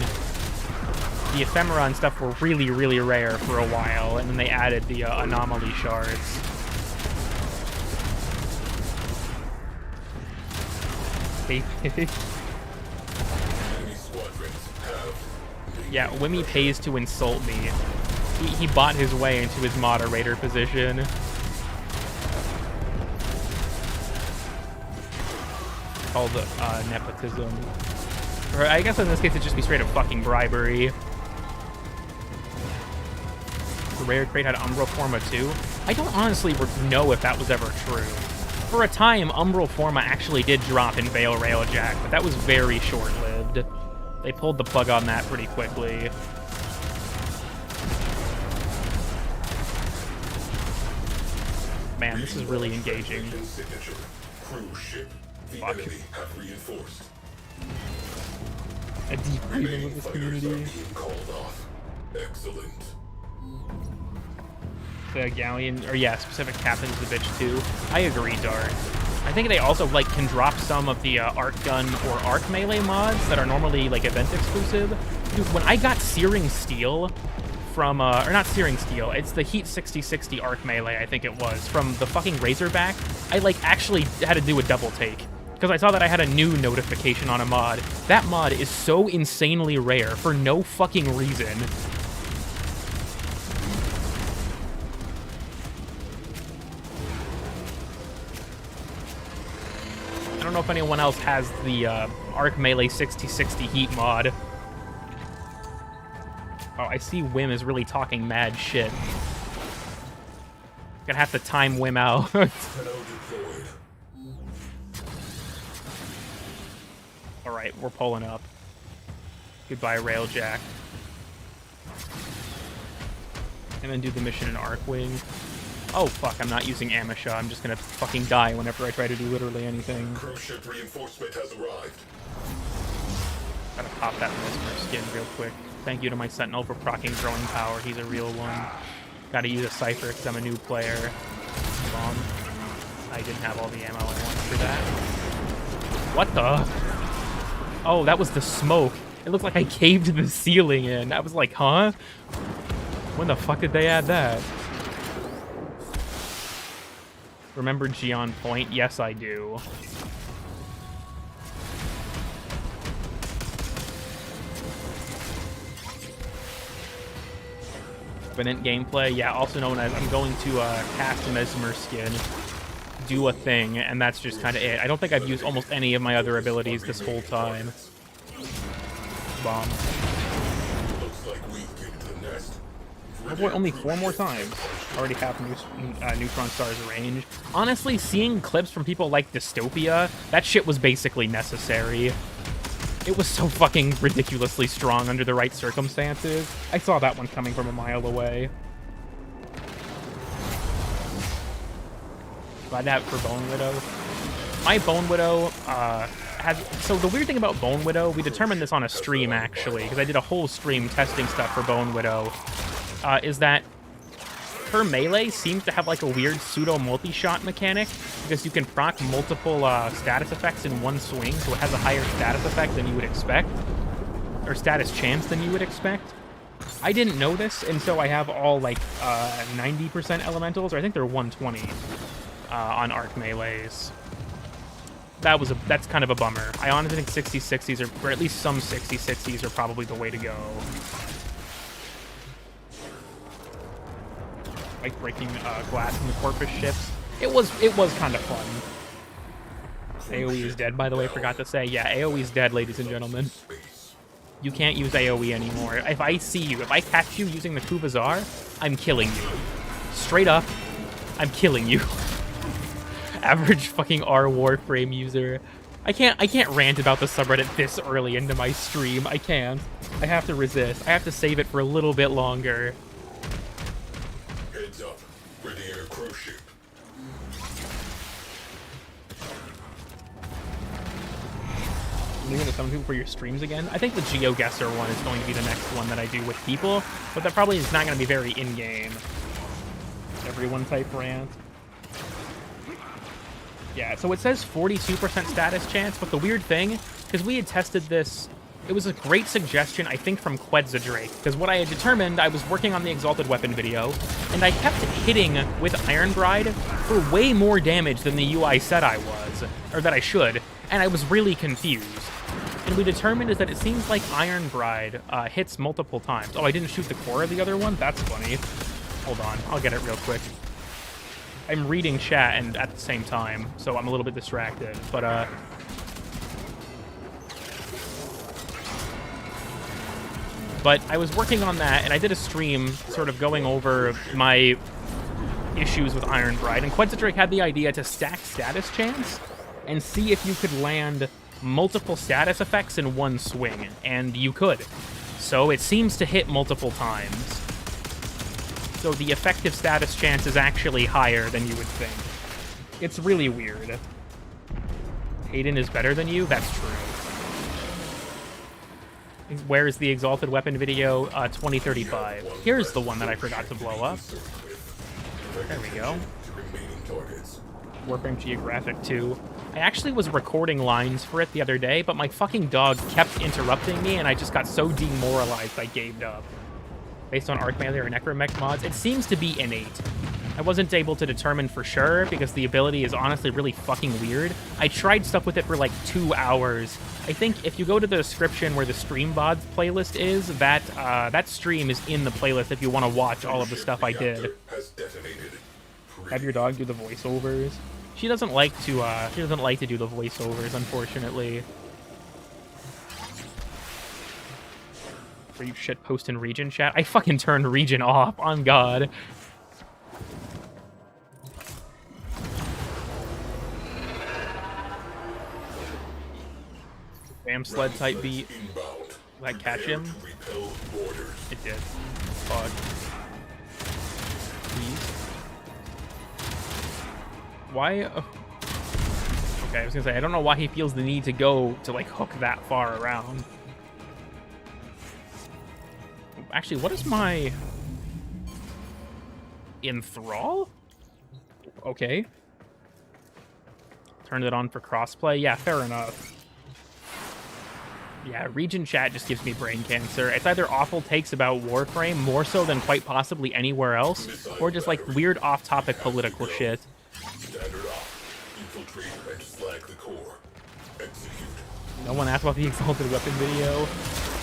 The ephemera and stuff were really, really rare for a while, and then they added the anomaly shards. Yeah, Wimmy pays to insult me. He bought his way into his moderator position. Called nepotism. Or I guess in this case it'd just be straight up fucking bribery. The rare crate had Umbral Forma too. I don't honestly know if that was ever true. For a time, Umbral Forma actually did drop in Veil Railjack, but that was very short-lived. They pulled the plug on that pretty quickly. Man, this is really engaging. Fuck. A deep reading of this community. Excellent. the galleon, or yeah, specific captain's the bitch too. I agree, Dart. I think they also like can drop some of the arc gun or arc melee mods that are normally like event exclusive. Dude, when I got Searing Steel from, or not Searing Steel, it's the Heat 6060 arc melee, I think it was, from the fucking Razorback, I like actually had to do a double take. Because I saw that I had a new notification on a mod. That mod is so insanely rare for no fucking reason. I don't know if anyone else has the Arc Melee 6060 Heat mod. Oh, I see Wim is really talking mad shit. Gonna have to time Wim out. Alright, we're pulling up. Goodbye, Railjack. And then do the mission in Arcwing. Oh, fuck, I'm not using Amisha. I'm just gonna fucking die whenever I try to do literally anything. Cruise ship reinforcement has arrived. Gotta pop that Mesmer skin real quick. Thank you to my Sentinel for proccing Growing Power. He's a real one. Gotta use a Cypher because I'm a new player. Bomb. I didn't have all the ammo I wanted for that. What the? Oh, that was the smoke. It looked like I caved the ceiling in. I was like, huh? When the fuck did they add that? Remember Gion Point? Yes, I do. Infinite gameplay, yeah, also known as I'm going to cast Mesmer skin, do a thing, and that's just kind of it. I don't think I've used almost any of my other abilities this whole time. Bomb. Looks like we kicked the nest. Oh boy, only 4 more times. Already have Neutron Star's range. Honestly, seeing clips from people like Dystopia, that shit was basically necessary. It was so fucking ridiculously strong under the right circumstances. I saw that one coming from a mile away. Glad to have it for Bone Widow. My Bone Widow has... So the weird thing about Bone Widow, we determined this on a stream, actually, because I did a whole stream testing stuff for Bone Widow, is that her melee seems to have like a weird pseudo multi-shot mechanic, because you can proc multiple status effects in one swing, so it has a higher status effect than you would expect, or status chance than you would expect. I didn't know this, and so I have all like 90% elementals, or I think they're 120 on arc melees. That's kind of a bummer. I honestly think 60-60s or at least some 60-60s are probably the way to go. Like breaking glass in the Corpus ships. It was kind of fun. AoE is dead, by the way, forgot to say. Yeah, AoE is dead, ladies and gentlemen. You can't use AoE anymore. If I see you, if I catch you using the Kubazar, I'm killing you. Straight up, I'm killing you. Average fucking R Warframe user. I can't rant about the subreddit this early into my stream. I can't. I have to resist. I have to save it for a little bit longer. Heads up. Ready air cruise ship. Are you going to summon people for your streams again? I think the GeoGuessr one is going to be the next one that I do with people, but that probably is not going to be very in-game. Everyone type rant. Yeah, so it says 42% status chance, but the weird thing, because we had tested this, it was a great suggestion, I think, from Quedzadrake, because what I had determined, I was working on the Exalted Weapon video, and I kept hitting with Iron Bride for way more damage than the UI said I was, or that I should, and I was really confused. And we determined is that it seems like Iron Bride hits multiple times. Oh, I didn't shoot the core of the other one? That's funny. Hold on, I'll get it real quick. I'm reading chat and at the same time, so I'm a little bit distracted, but I was working on that, and I did a stream sort of going over my issues with Iron Bride, and Quedzadrake had the idea to stack status chance and see if you could land multiple status effects in one swing, and you could. So it seems to hit multiple times. So the effective status chance is actually higher than you would think. It's really weird. Hayden is better than you? That's true. Where is the Exalted Weapon video? 2035. Here's the one that I forgot to blow up. There we go. To remaining targets. Warframe Geographic 2. I actually was recording lines for it the other day, but my fucking dog kept interrupting me, and I just got so demoralized I gave up. Based on Arc Melee or Necromech mods, it seems to be innate. I wasn't able to determine for sure, because the ability is honestly really fucking weird. I tried stuff with it for like 2 hours. I think if you go to the description where the Stream VODs playlist is, that stream is in the playlist if you want to watch all of the stuff I did. Have your dog do the voiceovers. She doesn't like to do the voiceovers, unfortunately. Where you shit post in region chat? I fucking turned region off, on God. Bam sled type beat. Will that catch him? It did. Fuck. Please. Why? Okay, I was gonna say, I don't know why he feels the need to go to, like, hook that far around. Actually, what is my... Enthrall? Okay. Turned it on for crossplay? Yeah, fair enough. Yeah, region chat just gives me brain cancer. It's either awful takes about Warframe, more so than quite possibly anywhere else, or just, like, weird off-topic political shit. No one asked about the Exalted Weapon video.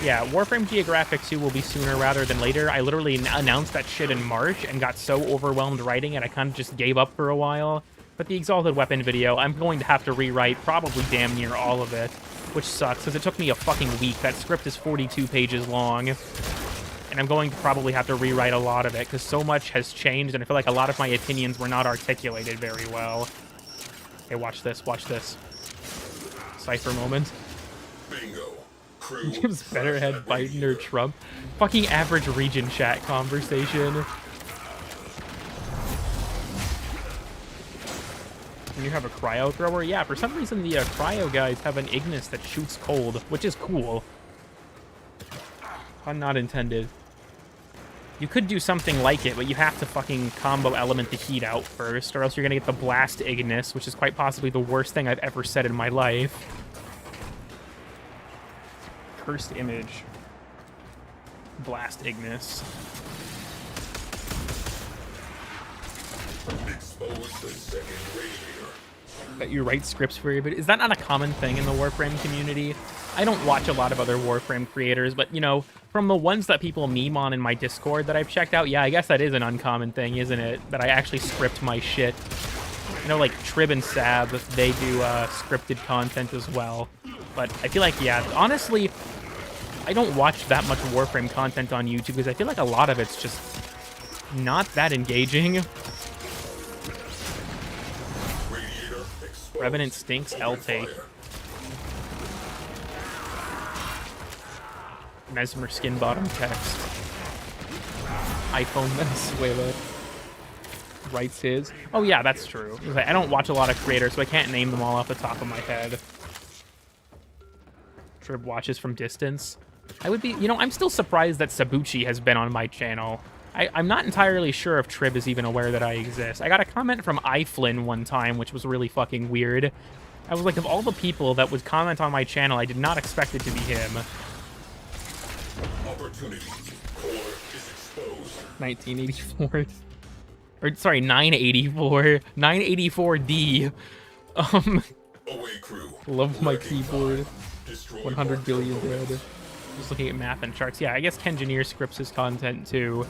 Yeah, Warframe Geographic 2 will be sooner rather than later. I literally announced that shit in March and got so overwhelmed writing it, I kind of just gave up for a while. But the Exalted Weapon video, I'm going to have to rewrite probably damn near all of it, which sucks, because it took me a fucking week. That script is 42 pages long, and I'm going to probably have to rewrite a lot of it, because so much has changed, and I feel like a lot of my opinions were not articulated very well. Hey, watch this, watch this. Cypher moment. Bingo. Gives Betterhead Biden or Trump. Fucking average region chat conversation. Can you have a cryo thrower? Yeah, for some reason the cryo guys have an Ignis that shoots cold, which is cool. Pun not intended. You could do something like it, but you have to fucking combo element the heat out first, or else you're gonna get the Blast Ignis, which is quite possibly the worst thing I've ever said in my life. Cursed image. Blast Ignis. Expose the second radiator. That you write scripts for your video. Is that not a common thing in the Warframe community? I don't watch a lot of other Warframe creators, but, you know, from the ones that people meme on in my Discord that I've checked out, yeah, I guess that is an uncommon thing, isn't it? That I actually script my shit. You know, like Trib and Sab, they do scripted content as well. But I feel like, yeah, honestly, I don't watch that much Warframe content on YouTube because I feel like a lot of it's just not that engaging. Revenant stinks, L take. Mesmer skin bottom text. iPhone mess. Wait. Writes his. Oh yeah, that's true. I don't watch a lot of creators, so I can't name them all off the top of my head. Trib watches from distance. I would be, you know, I'm still surprised that Sabuchi has been on my channel. I'm not entirely sure if Trib is even aware that I exist. I got a comment from iFlynn one time, which was really fucking weird. I was like, of all the people that would comment on my channel, I did not expect it to be him. Opportunity. Core is exposed. 1984. Or, sorry, 984. 984D. Away crew. Love my keyboard. Destroy 100 billion dead. Just looking at math and charts. Yeah, I guess Kengineer scripts his content too.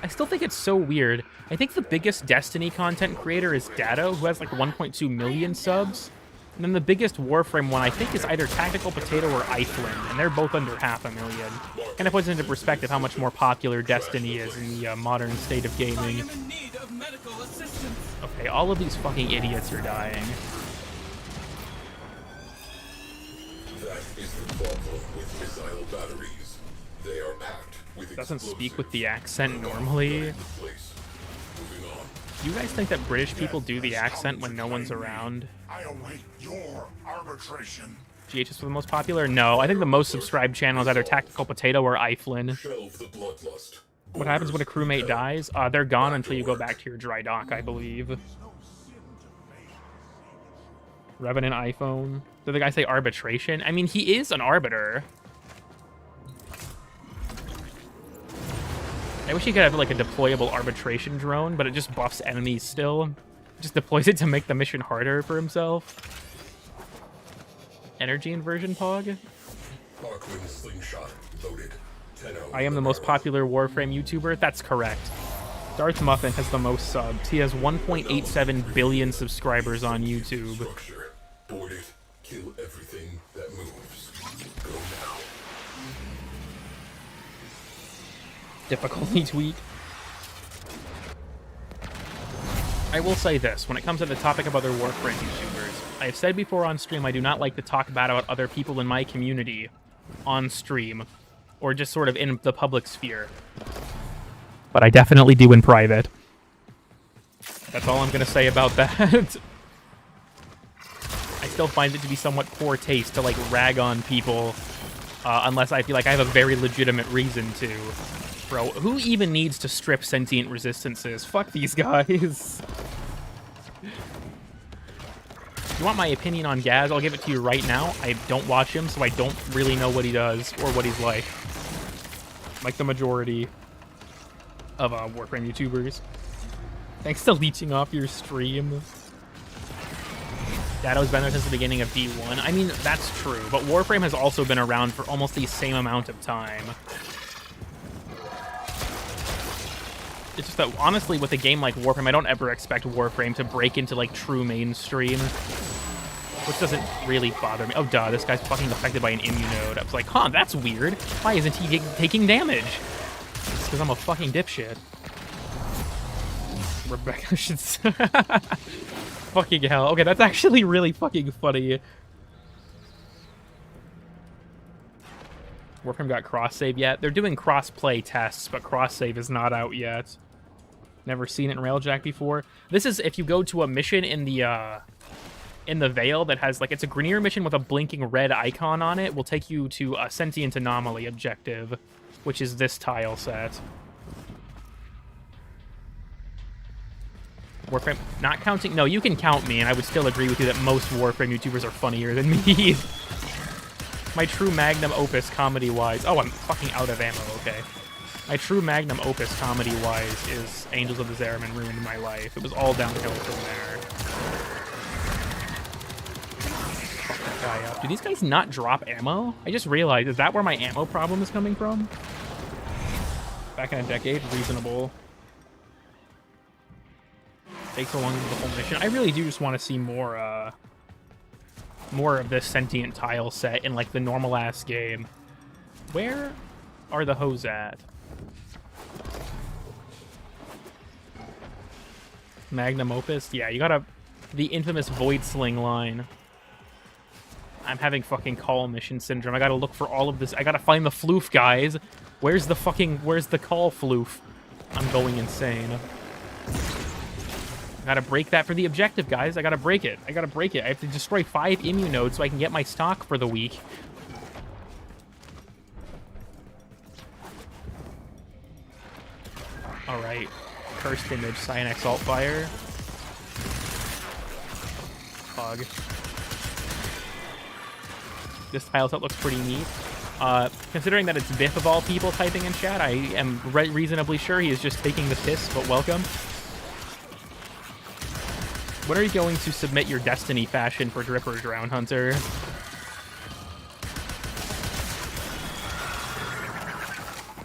I still think it's so weird. I think the biggest Destiny content creator is Datto, who has like 1.2 million subs. And then the biggest Warframe one, I think, is either Tactical Potato or iFlynn, and they're both under 500,000. Kind of puts into perspective how much more popular Destiny is in the modern state of gaming. Okay, all of these fucking idiots are dying. That is the problem with missile batteries. They are packed with Doesn't speak with the accent normally. Do you guys think that British people do the accent when no one's around? I await your arbitration. GH is for the most popular? No, I think the most subscribed channel is either Tactical Potato or Iflin. Shelve the bloodlust. What happens when a crewmate dies? They're gone until you go back to your dry dock, I believe. Revenant iPhone. Did the guy say arbitration? I mean, he is an arbiter. I wish he could have like a deployable arbitration drone, but it just buffs enemies still. Just deploys it to make the mission harder for himself. Energy inversion pog. Arcwing slingshot loaded. 10 I am the most popular Warframe YouTuber. That's correct. Darth Muffin has the most subs. He has 1.87 billion subscribers on YouTube. Structure. Board it. Kill everything that moves. Go now. Difficulty tweak. I will say this, when it comes to the topic of other Warframe YouTubers, I have said before on stream I do not like to talk bad about other people in my community on stream, or just sort of in the public sphere. But I definitely do in private. That's all I'm going to say about that. I still find it to be somewhat poor taste to, like, rag on people, unless I feel like I have a very legitimate reason to. Bro, who even needs to strip sentient resistances? Fuck these guys. You want my opinion on Gaz? I'll give it to you right now. I don't watch him, so I don't really know what he does or what he's like. Like the majority of Warframe YouTubers. Thanks to leeching off your stream. Dato's been there since the beginning of D1. I mean, that's true, but Warframe has also been around for almost the same amount of time. It's just that, honestly, with a game like Warframe, I don't ever expect Warframe to break into, like, true mainstream. Which doesn't really bother me. Oh, duh, this guy's fucking affected by an immunode. I was like, huh, that's weird. Why isn't he taking damage? It's because I'm a fucking dipshit. Rebecca should... Fucking hell. Okay, that's actually really fucking funny. Warframe got cross-save yet? They're doing cross-play tests, but cross-save is not out yet. Never seen it in Railjack before. This is if you go to a mission in the Veil that has, like, it's a Grineer mission with a blinking red icon on it, will take you to a Sentient Anomaly objective, which is this tile set. Warframe, not counting... No, you can count me, and I would still agree with you that most Warframe YouTubers are funnier than me. My true magnum opus comedy-wise... Oh, I'm fucking out of ammo, okay. My true magnum opus comedy-wise is Angels of the Zariman ruined my life. It was all downhill from there. Fuck that guy up. Do these guys not drop ammo? I just realized, is that where my ammo problem is coming from? Back in a decade? Reasonable. Takes so long to do the whole mission. I really do just want to see more of this sentient tile set in, like, the normal-ass game. Where are the hoes at? Magnum Opus? Yeah, you gotta... The infamous Void Sling line. I'm having fucking call mission syndrome. I gotta look for all of this. I gotta find the floof, guys. Where's the call floof? I'm going insane. I gotta break that for the objective, guys. I gotta break it. I have to destroy 5 immunodes so I can get my stock for the week. Alright. Cursed image, Cyanex Saltfire. Fog. This tile set looks pretty neat. Considering that it's Biff of all people typing in chat, I am reasonably sure he is just taking the piss, but welcome. When are you going to submit your Destiny fashion for Dripper Drown Hunter?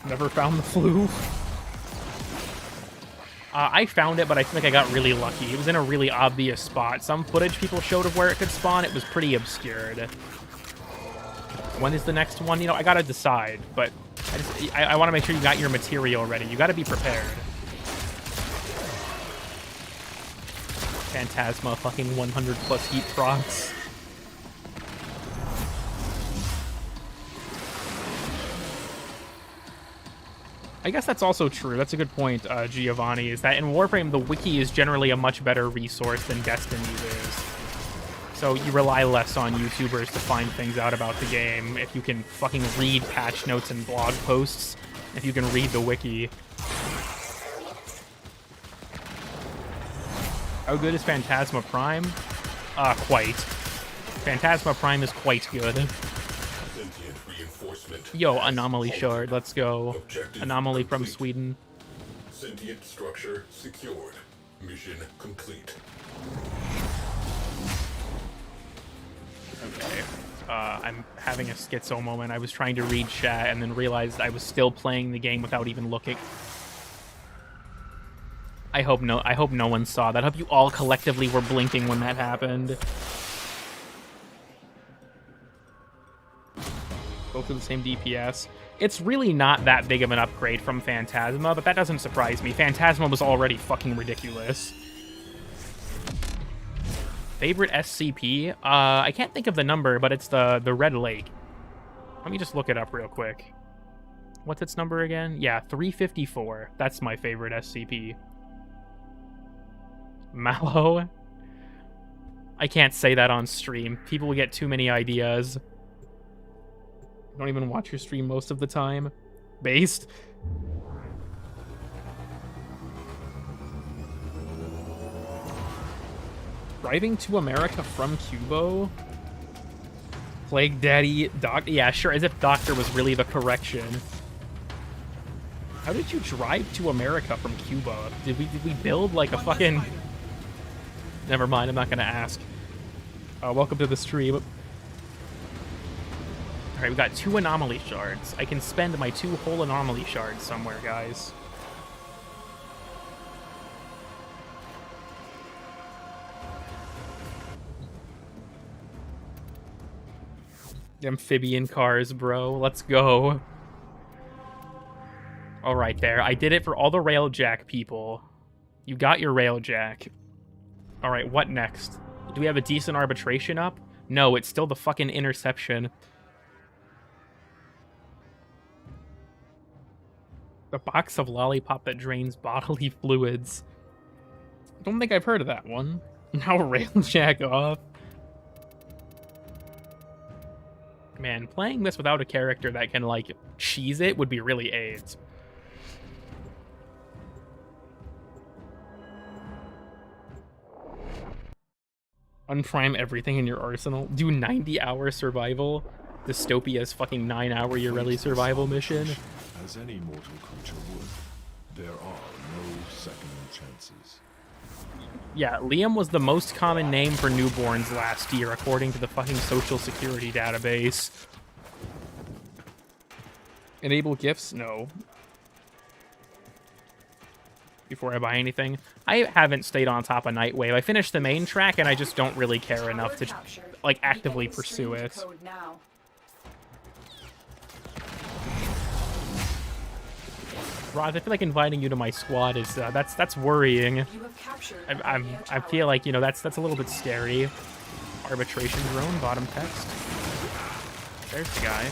Never found the flue. I found it, but I feel like I got really lucky. It was in a really obvious spot. Some footage people showed of where it could spawn. It was pretty obscured. When is the next one? You know, I gotta decide, but I want to make sure you got your material ready. You gotta be prepared. Phantasma fucking 100 plus heat procs. I guess that's also true. That's a good point, Giovanni, is that in Warframe, the wiki is generally a much better resource than Destiny's is. So you rely less on YouTubers to find things out about the game if you can fucking read patch notes and blog posts, if you can read the wiki. How good is Phantasma Prime? Quite. Phantasma Prime is quite good. Sentient reinforcement. Yo, Anomaly Shard, let's go. Objective Anomaly from complete. Sweden. Sentient structure secured. Mission complete. Okay. I'm having a schizo moment. I was trying to read chat and then realized I was still playing the game without even looking. I hope no one saw that. I hope you all collectively were blinking when that happened. Both of the same DPS. It's really not that big of an upgrade from Phantasma, but that doesn't surprise me. Phantasma was already fucking ridiculous. Favorite SCP? I can't think of the number, but it's the Red Lake. Let me just look it up real quick. What's its number again? Yeah, 354. That's my favorite SCP. Mallow? I can't say that on stream. People will get too many ideas. I don't even watch your stream most of the time. Based? Driving to America from Cubo? Plague Daddy, yeah, sure, as if Doctor was really the correction. How did you drive to America from Cuba? Did we build like a fucking... Never mind, I'm not gonna ask. Welcome to the stream. Alright, we got 2 Anomaly Shards. I can spend my 2 whole Anomaly Shards somewhere, guys. Amphibian cars, bro. Let's go. Alright there. I did it for all the Railjack people. You got your Railjack. Alright, what next? Do we have a decent arbitration up? No, it's still the fucking interception. A box of lollipop that drains bodily fluids. I don't think I've heard of that one. Now Railjack off. Man, playing this without a character that can, like, cheese it would be really AIDS. Unprime everything in your arsenal. Do 90-hour survival. Dystopia's fucking 9-hour yearly survival mission. As any mortal creature would, there are no second chances. Yeah, Liam was the most common name for newborns last year, according to the fucking Social Security database. Enable gifts? No. Before I buy anything. I haven't stayed on top of Nightwave. I finished the main track, and I just don't really care enough to, like, actively pursue it. Roz, I feel like inviting you to my squad is that's worrying. I feel like, you know, that's a little bit scary. Arbitration drone, bottom text. There's the guy.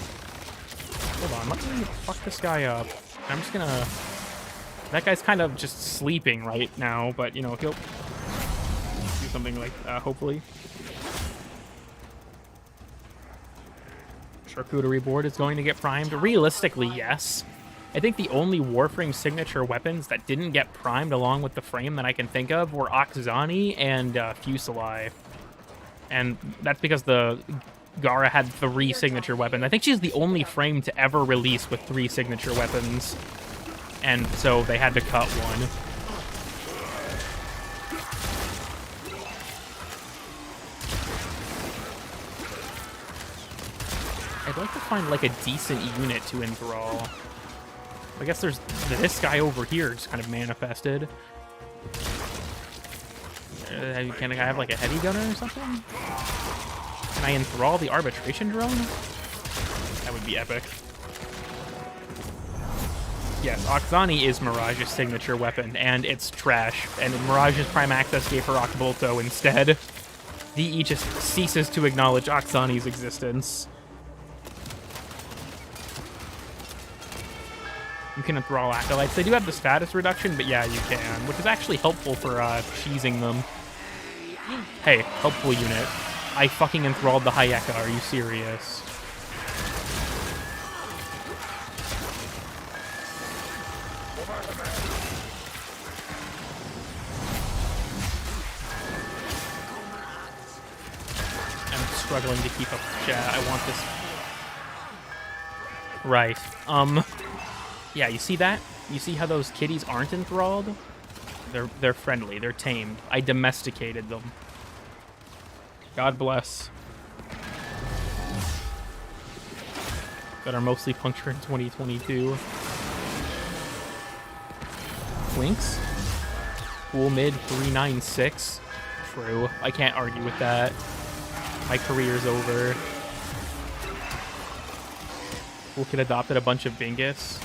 Hold on, let me fuck this guy up. I'm just gonna... That guy's kind of just sleeping right now, but, you know, he'll do something like, hopefully. Charcuterie board is going to get primed. Realistically, yes. I think the only Warframe signature weapons that didn't get primed along with the frame that I can think of were Oxani and Fuseli. And that's because the Gara had 3 signature weapons. I think she's the only frame to ever release with 3 signature weapons. And so they had to cut one. I'd like to find, like, a decent unit to enthrall. I guess there's this guy over here just kind of manifested. Can I have, like, a heavy gunner or something? Can I enthrall the arbitration drone? That would be epic. Yes, Oxani is Mirage's signature weapon, and it's trash. And Mirage's Prime Access gave her Ocbolto instead. DE just ceases to acknowledge Oxani's existence. You can enthrall acolytes. They do have the status reduction, but yeah, you can, which is actually helpful for cheesing them. Hey, helpful unit. I fucking enthralled the Hayeka. Are you serious? I'm struggling to keep up with chat. I want this. Right. Yeah, you see that? You see how those kitties aren't enthralled? They're friendly. They're tamed. I domesticated them. God bless. That are mostly punctured in 2022. Winks? Cool mid 396. True. I can't argue with that. My career's over. Cool kid adopted a bunch of Bingus.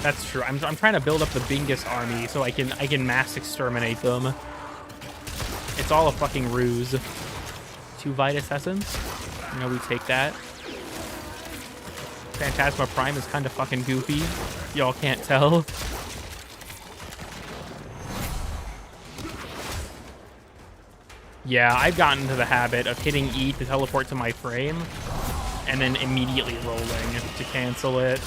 That's true. I'm trying to build up the Bingus army so I can mass exterminate them. It's all a fucking ruse. 2 Vitus Essence. You know, we take that. Phantasma Prime is kind of fucking goofy. Y'all can't tell. Yeah, I've gotten into the habit of hitting E to teleport to my frame and then immediately rolling to cancel it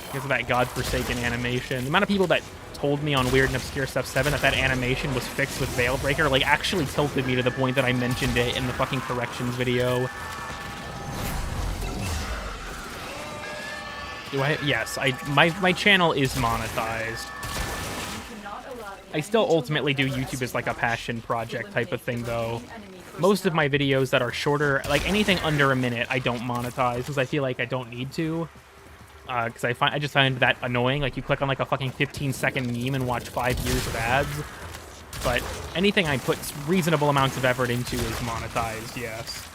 because of that godforsaken animation. The amount of people that told me on Weird and Obscure Stuff 7 that animation was fixed with Veilbreaker, like, actually tilted me to the point that I mentioned it in the fucking corrections video. Do I? Yes, my channel is monetized. I still ultimately do YouTube as like a passion project type of thing, though. Most of my videos that are shorter, like anything under a minute, I don't monetize because I feel like I don't need to. Because I just find that annoying. Like, you click on like a fucking 15-second meme and watch 5 years of ads. But anything I put reasonable amounts of effort into is monetized, yes.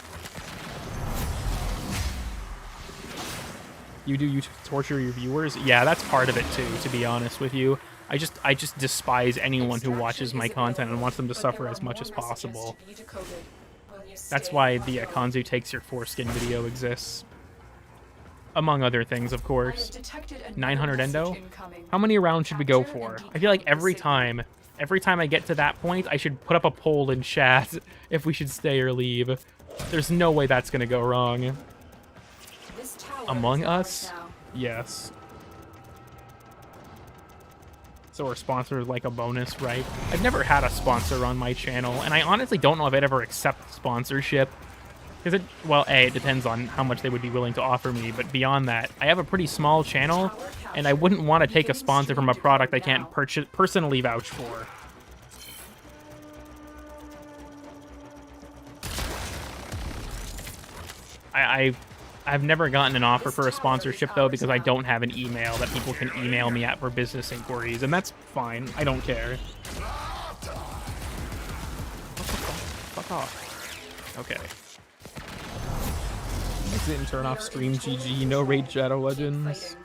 You torture your viewers? Yeah, that's part of it too, to be honest with you. I just despise anyone who watches my content and wants them to suffer as much as possible. That's why the Kanzu takes your foreskin video exists. Among other things, of course. 900 endo? How many rounds should we go for? I feel like every time I get to that point, I should put up a poll in chat if we should stay or leave. There's no way that's gonna go wrong. Among Us? Yes. So our sponsor is like a bonus, right? I've never had a sponsor on my channel, and I honestly don't know if I'd ever accept sponsorship. Because well, it depends on how much they would be willing to offer me, but beyond that, I have a pretty small channel, and I wouldn't want to take a sponsor from a product I can't personally vouch for. I've never gotten an offer for a sponsorship, though, because I don't have an email that people can email me at for business inquiries, and that's fine. I don't care. Fuck off. Okay. Exit and turn off stream, GG. No Raid Shadow Legends.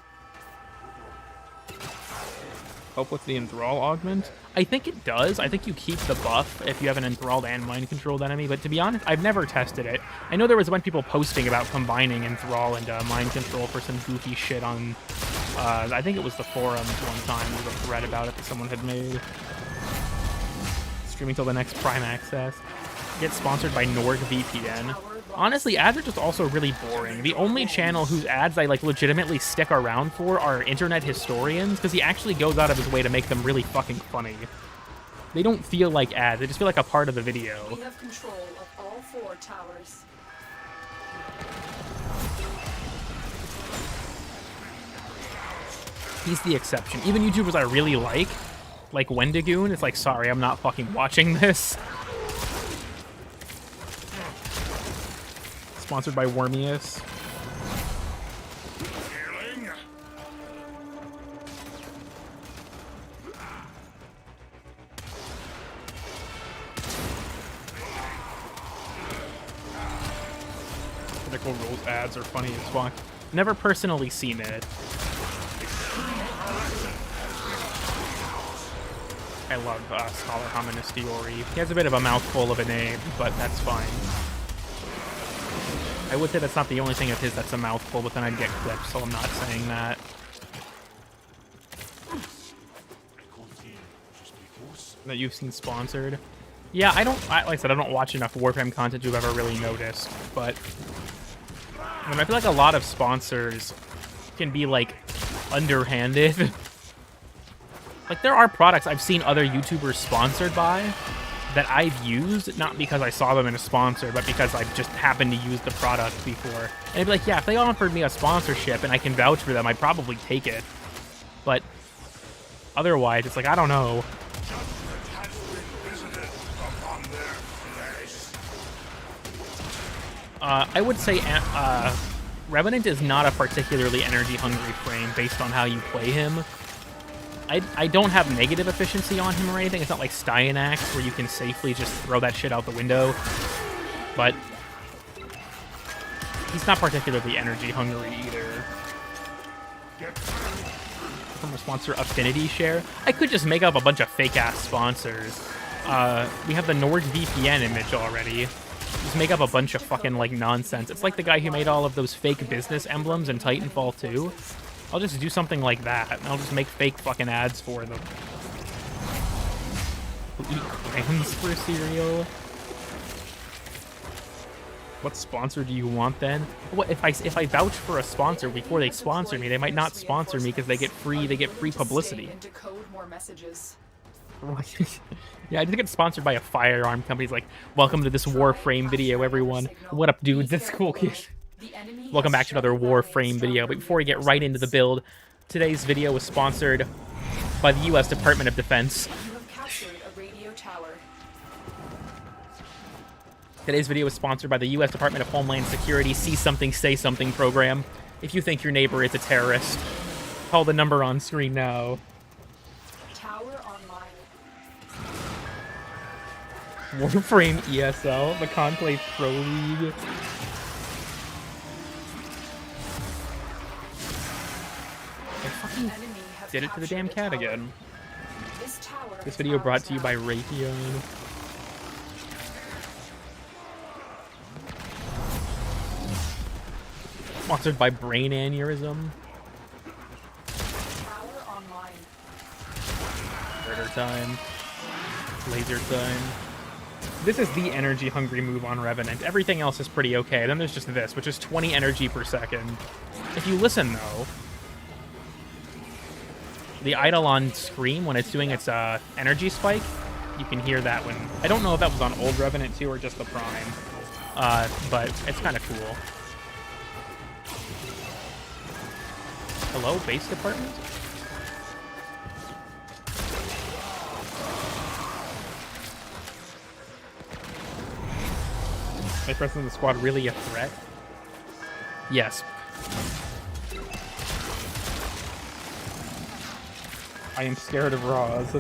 Help with the Enthrall augment? I think it does. I think you keep the buff if you have an enthralled and mind-controlled enemy, but to be honest, I've never tested it. I know there was a bunch of people posting about combining enthrall and mind control for some goofy shit on, I think it was the forums one time. There was a thread about it that someone had made. Streaming till the next Prime Access. Get sponsored by NordVPN. Honestly, ads are just also really boring. The only channel whose ads I like legitimately stick around for are internet historians, because he actually goes out of his way to make them really fucking funny. They don't feel like ads, they just feel like a part of the video. We have control of all 4 towers. He's the exception. Even YouTubers I really like Wendigoon, it's like, sorry, I'm not fucking watching this. Sponsored by Wormius. Critical Role ads are funny as fuck. Never personally seen it. I love Scholar Hominis Diori. He has a bit of a mouthful of a name, but that's fine. I would say that's not the only thing of his that's a mouthful, but then I'd get clipped, so I'm not saying that. That you've seen sponsored. Yeah, like I said, I don't watch enough Warframe content to have ever really noticed, but I feel like a lot of sponsors can be, like, underhanded. Like, there are products I've seen other YouTubers sponsored by that I've used, not because I saw them in a sponsor, but because I've just happened to use the product before. And I'd be like, yeah, if they offered me a sponsorship and I can vouch for them, I'd probably take it. But otherwise, it's like, I don't know. I would say Revenant is not a particularly energy-hungry frame based on how you play him. I don't have negative efficiency on him or anything. It's not like Styanax where you can safely just throw that shit out the window. But he's not particularly energy-hungry either. From a sponsor, Affinity Share. I could just make up a bunch of fake-ass sponsors. We have the NordVPN image already. Just make up a bunch of fucking, like, nonsense. It's like the guy who made all of those fake business emblems in Titanfall 2. I'll just do something like that. I'll just make fake fucking ads for them. Eat crayons for cereal. What sponsor do you want then? What if I vouch for a sponsor before they sponsor me, they might not sponsor me because they get free publicity. Yeah, I did get sponsored by a firearm company. It's like, welcome to this Warframe video, everyone. What up, dudes? That's cool, kid. Welcome back to another Warframe video. But before we get right into the build, today's video was sponsored by the U.S. Department of Defense. You have captured a radio tower. Today's video was sponsored by the U.S. Department of Homeland Security See Something, Say Something program. If you think your neighbor is a terrorist, call the number on screen now. Tower online. Warframe ESL, the Conclave Pro League. I fucking did it to the damn cat again. This video brought to you by Raytheon. Sponsored by Brain Aneurysm. Murder time. Laser time. This is the energy-hungry move on Revenant. Everything else is pretty okay. Then there's just this, which is 20 energy per second. If you listen, though, the Eidolon scream when it's doing its energy spike, you can hear that when... I don't know if that was on old Revenant 2 or just the Prime, but it's kind of cool. Hello, base department? My presence in the squad really a threat? Yes. I am scared of Roz.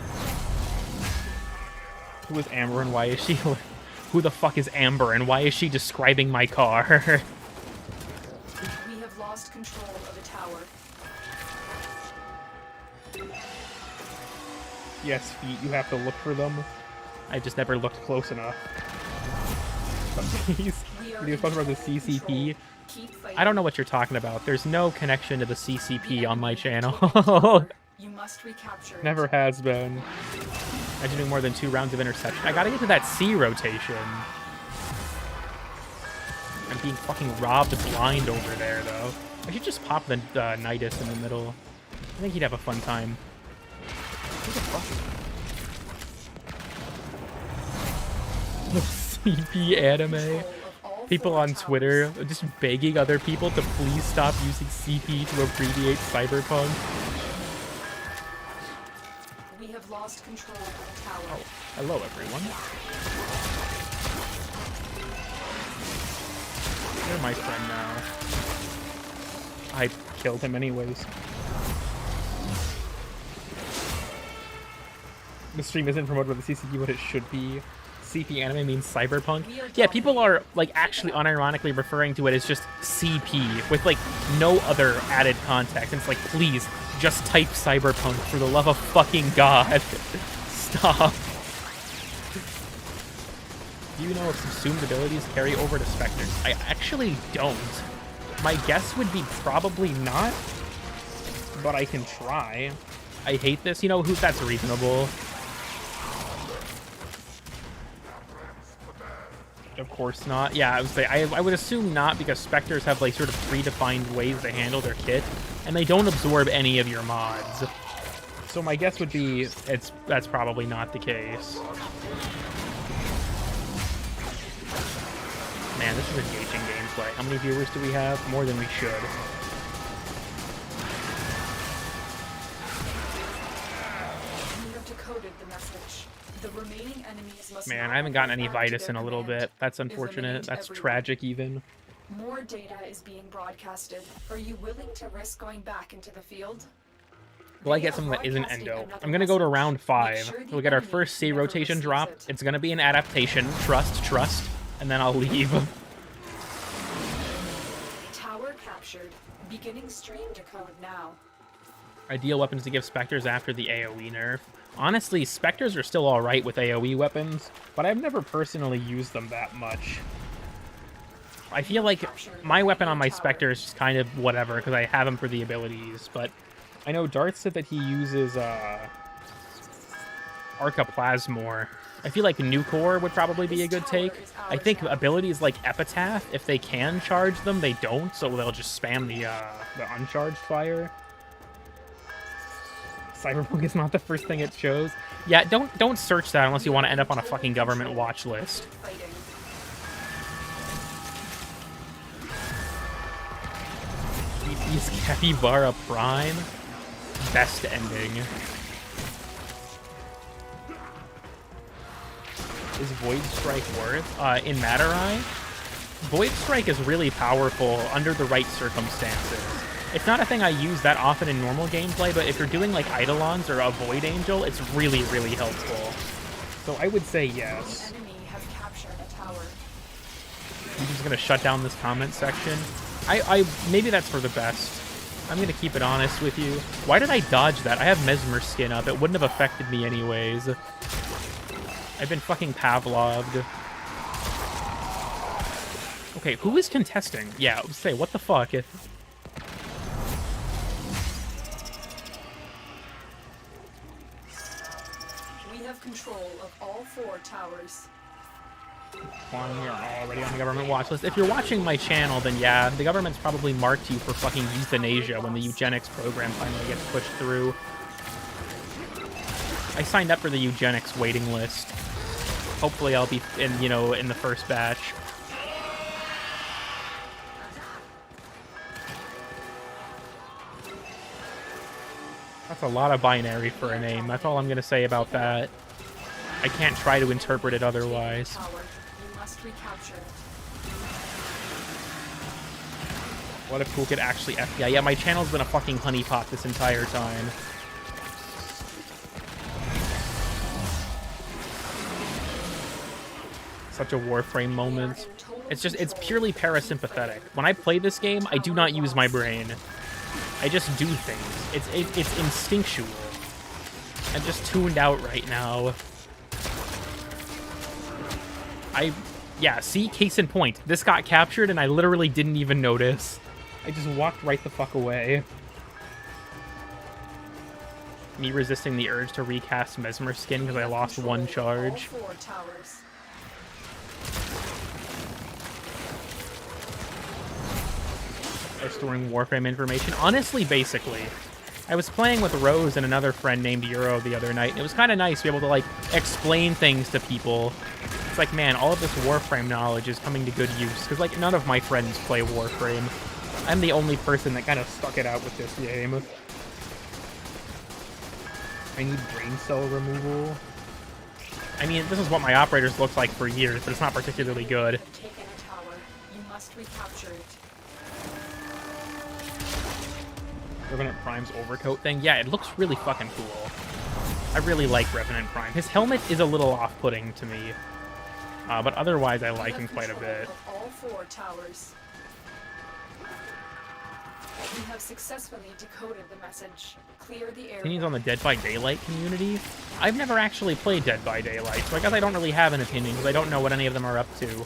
Who is Amber and why is she... Who the fuck is Amber and why is she describing my car? We have lost control of the tower. Yes, feet, you have to look for them. I just never looked close enough. Please. You're talking about the CCP. I don't know what you're talking about. There's no connection to the CCP on my channel. You must recapture it. Never has been. I'm doing more than 2 rounds of interception. I gotta get to that C rotation. I'm being fucking robbed blind over there, though. I should just pop the Nidus in the middle. I think he'd have a fun time. Who the fuck? CP anime. People on Twitter just begging other people to please stop using CP to abbreviate cyberpunk. We have lost control of the tower. Oh, hello everyone. You're my friend now. I killed him anyways. The stream isn't promoted by the CCP what it should be. CP anime means cyberpunk. Yeah, people are like actually unironically referring to it as just CP with like no other added context. And it's like, please, just type cyberpunk for the love of fucking God. Stop. Do you know if subsumed abilities carry over to Spectres? I actually don't. My guess would be probably not, but I can try. I hate this. You know, that's reasonable. Of course not. Yeah, I would say I would assume not, because Spectres have like sort of predefined ways they handle their kit, and they don't absorb any of your mods. So my guess would be that's probably not the case. Man, this is engaging gameplay. How many viewers do we have? More than we should. You have decoded the message. The remaining enemies must Man, not I haven't gotten any get back to Vitus their in a little command. bit. That's unfortunate. Eliminate That's everyone. tragic even. More data is being broadcasted. Are you willing to risk going back into the field? Will I They get are something that isn't broadcasting Endo? another I'm gonna go to message. round Make 5. sure the We'll get our enemy first C never rotation receives drop. it. It's gonna be an adaptation. Trust. And then I'll leave. Tower captured. Beginning stream decode now. Ideal weapons to give Spectres after the AoE nerf. Honestly, Spectres are still alright with AoE weapons, but I've never personally used them that much. I feel like my weapon on my Spectre is just kind of whatever, because I have him for the abilities, but I know Dart said that he uses Arcaplasmor. I feel like Nucor would probably be a good take. I think abilities like Epitaph, if they can charge them, they don't, so they'll just spam the uncharged fire. Cyberpunk is not the first thing it shows. Yeah, don't search that unless you want to end up on a fucking government watch list. Fighting. DP's Capybara Prime. Best ending. Is Void Strike worth? In Matter-Eye, Void Strike is really powerful under the right circumstances. It's not a thing I use that often in normal gameplay, but if you're doing like Eidolons or a Void Angel, it's really, really helpful. So I would say yes. The enemy have captured a tower. I'm just gonna shut down this comment section. I maybe that's for the best. I'm gonna keep it honest with you. Why did I dodge that? I have Mesmer skin up. It wouldn't have affected me anyways. I've been fucking Pavloved. Okay, who is contesting? Yeah, say, what the fuck? We have control of all 4 towers. Flying, you're already on the government watch list. If you're watching my channel, then yeah, the government's probably marked you for fucking euthanasia when the eugenics program finally gets pushed through. I signed up for the eugenics waiting list. Hopefully I'll be in the first batch. That's a lot of binary for a name. That's all I'm gonna say about that. I can't try to interpret it otherwise. Tower. You must recapture it. What if Cool could actually FBI? Yeah, my channel's been a fucking honeypot this entire time. Such a Warframe moment. It's purely parasympathetic. When I play this game, I do not use my brain. I just do things. It's instinctual. I'm just tuned out right now. Yeah, see? Case in point. This got captured and I literally didn't even notice. I just walked right the fuck away. Me resisting the urge to recast Mesmer skin because I lost one charge. All 4 towers. Or storing Warframe information. Honestly, basically. I was playing with Rose and another friend named Euro the other night, and it was kind of nice to be able to, like, explain things to people. It's like, man, all of this Warframe knowledge is coming to good use, because, like, none of my friends play Warframe. I'm the only person that kind of stuck it out with this game. I need brain cell removal. I mean, this is what my operators looked like for years, but it's not particularly good. Taken a tower. You must recapture it. Revenant Prime's overcoat thing. Yeah, it looks really fucking cool. I really like Revenant Prime. His helmet is a little off-putting to me. But otherwise, I like him quite a bit. All 4 towers. We have successfully decoded the message. Clear the area. Opinions on the Dead by Daylight community? I've never actually played Dead by Daylight, so I guess I don't really have an opinion, because I don't know what any of them are up to.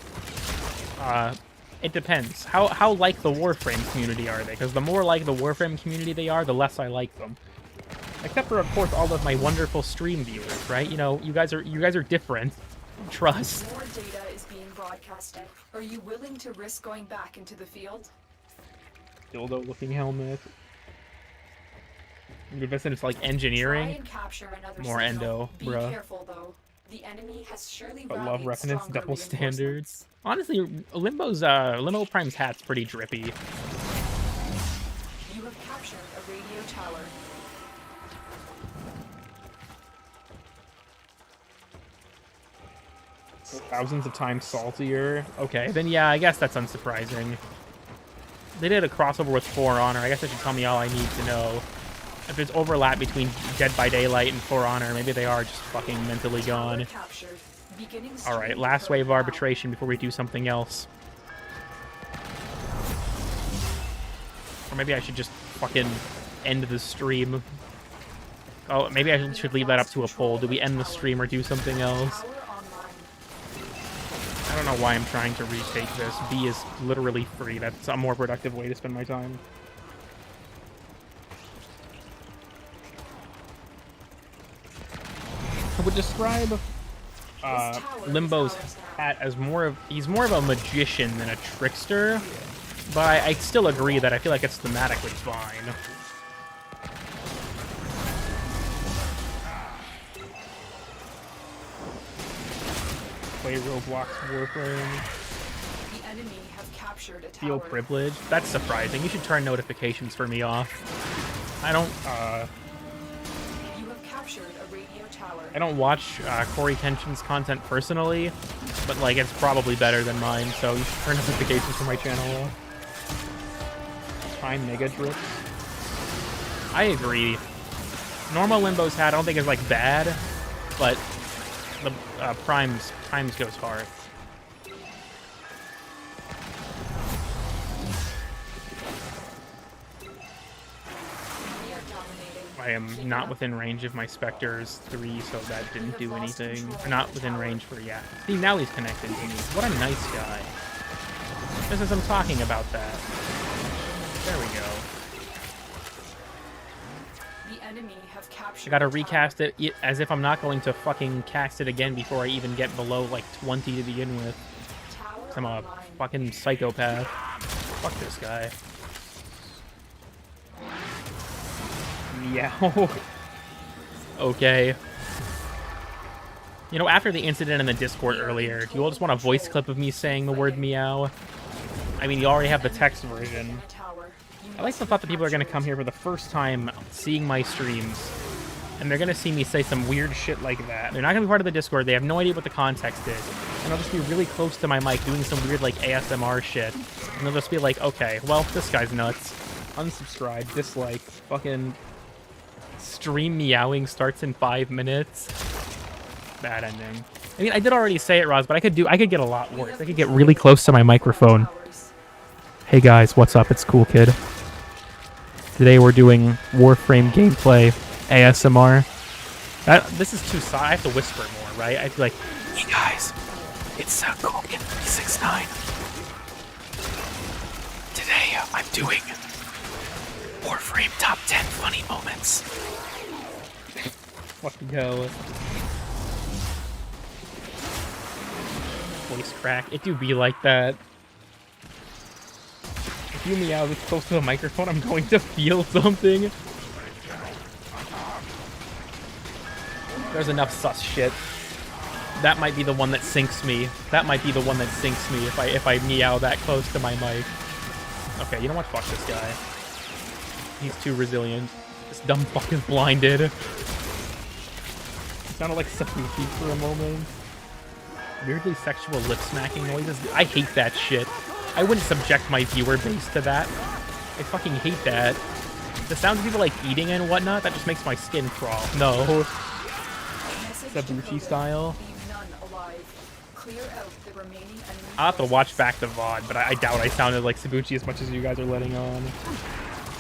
It depends. How like the Warframe community are they? Because the more like the Warframe community they are, the less I like them. Except for, of course, all of my wonderful stream viewers, right? You know, you guys are different. Trust. More data is being broadcasting. Are you willing to risk going back into the field? Dildo-looking helmet. You invest into like Try engineering. and capture another More signal. endo, Be bruh. careful though. The enemy has surely But love rallied reference stronger double standards. reinforcements. Honestly, Limbo Prime's hat's pretty drippy. You have captured a radio tower. Thousands of times saltier. Okay, then yeah, I guess that's unsurprising. They did a crossover with For Honor. I guess that should tell me all I need to know. If there's overlap between Dead by Daylight and For Honor, maybe they are just fucking mentally gone. Alright, last wave of arbitration before we do something else. Or maybe I should just fucking end the stream. Oh, maybe I should leave that up to a poll. Do we end the stream or do something else? I don't know why I'm trying to retake this. B is literally free. That's a more productive way to spend my time. I would describe Limbo's hat as he's more of a magician than a trickster, but I still agree that I feel like it's thematically fine. Play Roblox Warframe. The enemy have captured a tower. Feel privileged. That's surprising. You should turn notifications for me off. I don't You have captured a radio tower. I don't watch Corey Kenshin's content personally, but like it's probably better than mine, so you should turn notifications for my channel off. Prime Mega Drips. I agree. Normal Limbo's hat I don't think is like bad, but the Prime's goes hard. I am not within range of my Spectre's 3, so that didn't do anything. Or not within range for, yeah. See, now he's connected to me. What a nice guy. Just as I'm talking about that. There we go. The enemy have captured I gotta a tower. recast it as if I'm not going to fucking cast it again before I even get below, like, 20 to begin with. Tower I'm a online. fucking psychopath. Fuck this guy. Meow. Okay. You know, after the incident in the Discord earlier, do you all just want a voice clip of me saying the word meow? I mean, you already have the text version. I like the thought that people are going to come here for the first time seeing my streams, and they're going to see me say some weird shit like that. They're not going to be part of the Discord. They have no idea what the context is. And I'll just be really close to my mic doing some weird, like, ASMR shit. And they'll just be like, okay, well, this guy's nuts. Unsubscribe, dislike, fucking... Stream meowing starts in 5 minutes. Bad ending. I mean, I did already say it, Roz, but I could get a lot worse. I could get really close to my microphone. Hey guys, what's up? It's Cool Kid. Today we're doing Warframe gameplay ASMR. This is too I have to whisper more, right? I feel like, hey guys, it's Cool Kid 369. Today I'm doing Warframe top 10 funny moments. Fucking hell. Voice crack. It do be like that. If you meow this close to the microphone, I'm going to feel something. There's enough sus shit. That might be the one that sinks me. That might be the one that sinks me if I meow that close to my mic. Okay, you know what? Fuck this guy. He's too resilient. This dumb fuck is blinded. It sounded like Safushi for a moment. Weirdly sexual lip smacking noises. I hate that shit. I wouldn't subject my viewer base to that. I fucking hate that. The sound of people like eating and whatnot, that just makes my skin crawl. No. Sabuchi style. I'll have to watch back the VOD, but I doubt I sounded like Sabuchi as much as you guys are letting on.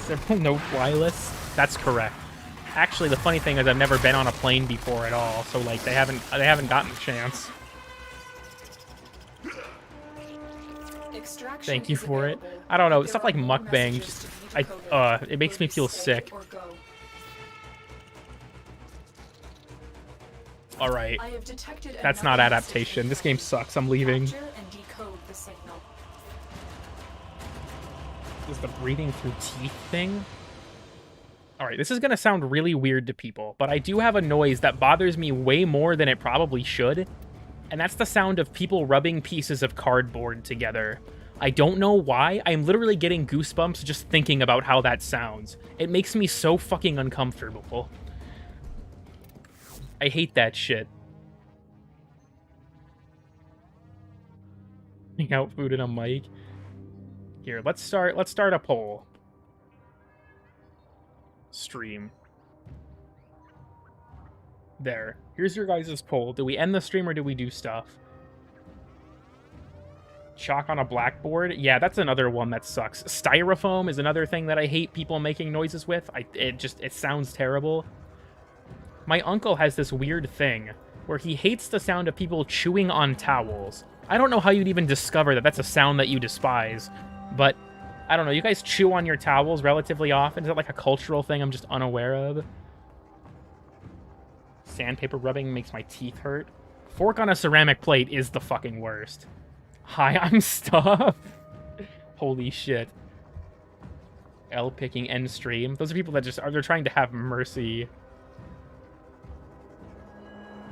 Several no fly lists? That's correct. Actually, the funny thing is I've never been on a plane before at all, so like they haven't gotten a chance. Thank you for it. I don't know, stuff like mukbang just it makes me feel sick. Alright. That's not adaptation. This game sucks. I'm leaving. is the breathing through teeth thing. All right, this is going to sound really weird to people, but I do have a noise that bothers me way more than it probably should, and that's the sound of people rubbing pieces of cardboard together. I don't know why. I'm literally getting goosebumps just thinking about how that sounds. It makes me so fucking uncomfortable. I hate that shit. Hang out food in a mic. Here, let's start a poll. Stream. There. Here's your guys' poll. Do we end the stream or do we do stuff? Chalk on a blackboard? Yeah, that's another one that sucks. Styrofoam is another thing that I hate people making noises with. It sounds terrible. My uncle has this weird thing where he hates the sound of people chewing on towels. I don't know how you'd even discover that that's a sound that you despise, but I don't know. You guys chew on your towels relatively often? Is that like a cultural thing I'm just unaware of? Sandpaper rubbing makes my teeth hurt. Fork on a ceramic plate is the fucking worst. Hi, I'm stuffed. Holy shit. L picking end stream. Those are people that just they're trying to have mercy.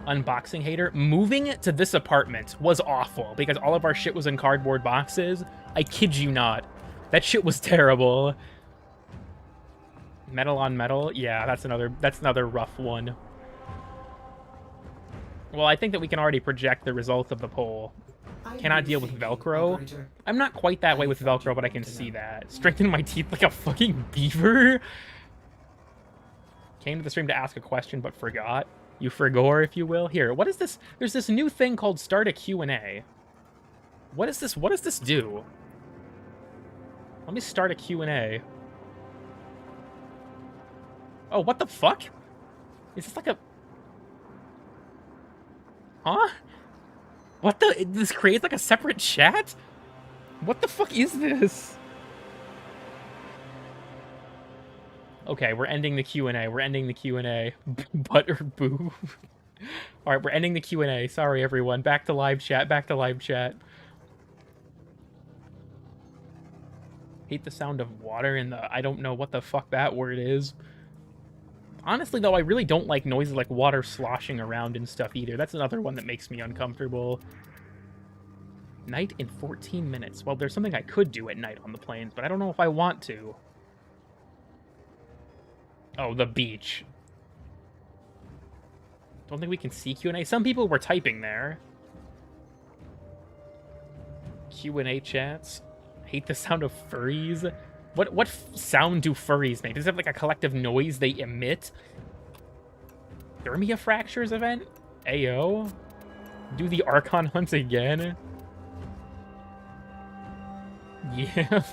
Unboxing hater. Moving to this apartment was awful because all of our shit was in cardboard boxes. I kid you not. That shit was terrible. Metal on metal. Yeah, that's another rough one. Well, I think that we can already project the results of the poll. Cannot deal with Velcro. I'm not quite that way with Velcro, but I can see that. Strengthen my teeth like a fucking beaver. Came to the stream to ask a question, but forgot. You forgore, if you will. Here, what is this? There's this new thing called Start a Q&A. What is this? What does this do? Let me start a Q&A. Oh, what the fuck? Is this like a... Huh? What the? This creates like a separate chat? What the fuck is this? Okay, we're ending the Q&A. We're ending the Q&A. Butter boo. All right, we're ending the Q&A. Sorry, everyone. Back to live chat. Back to live chat. Hate the sound of water in the... I don't know what the fuck that word is. Honestly, though, I really don't like noises like water sloshing around and stuff either. That's another one that makes me uncomfortable. Night in 14 minutes. Well, there's something I could do at night on the plains, but I don't know if I want to. Oh, the beach. Don't think we can see Q&A. Some people were typing there. Q&A chats. Hate the sound of furries. What sound do furries make? Does it have like a collective noise they emit? Thermia fractures event? Ayo. Do the Archon hunt again? Yeah.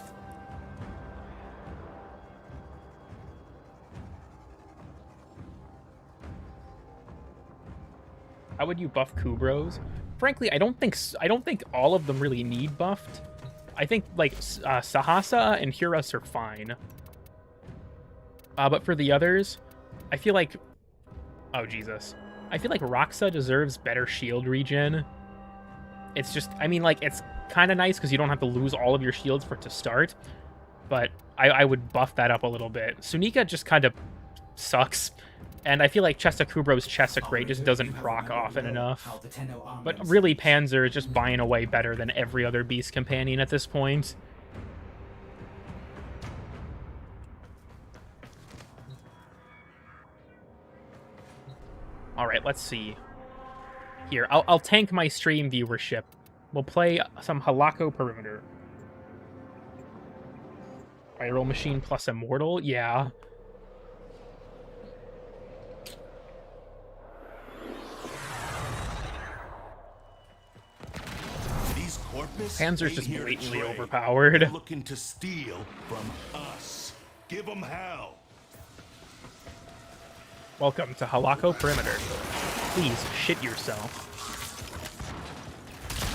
How would you buff Kubros? Frankly, I don't think all of them really need buffed. I think like Sahasa and Huras are fine. But for the others, I feel like... Oh, Jesus. I feel like Roxa deserves better shield regen. It's just... I mean, like, it's kind of nice because you don't have to lose all of your shields for it to start. But I would buff that up a little bit. Sunika just kind of sucks. And I feel like Chesta Kubro's Chesakrate just doesn't proc often enough. But really, Panzer is just buying away better than every other Beast Companion at this point. Alright, let's see. Here, I'll tank my stream viewership. We'll play some Halako Perimeter. Viral Machine plus Immortal? Yeah. Panzer's just blatantly overpowered. They're looking to steal from us. Give them hell. Welcome to Halako Perimeter. Please shit yourself.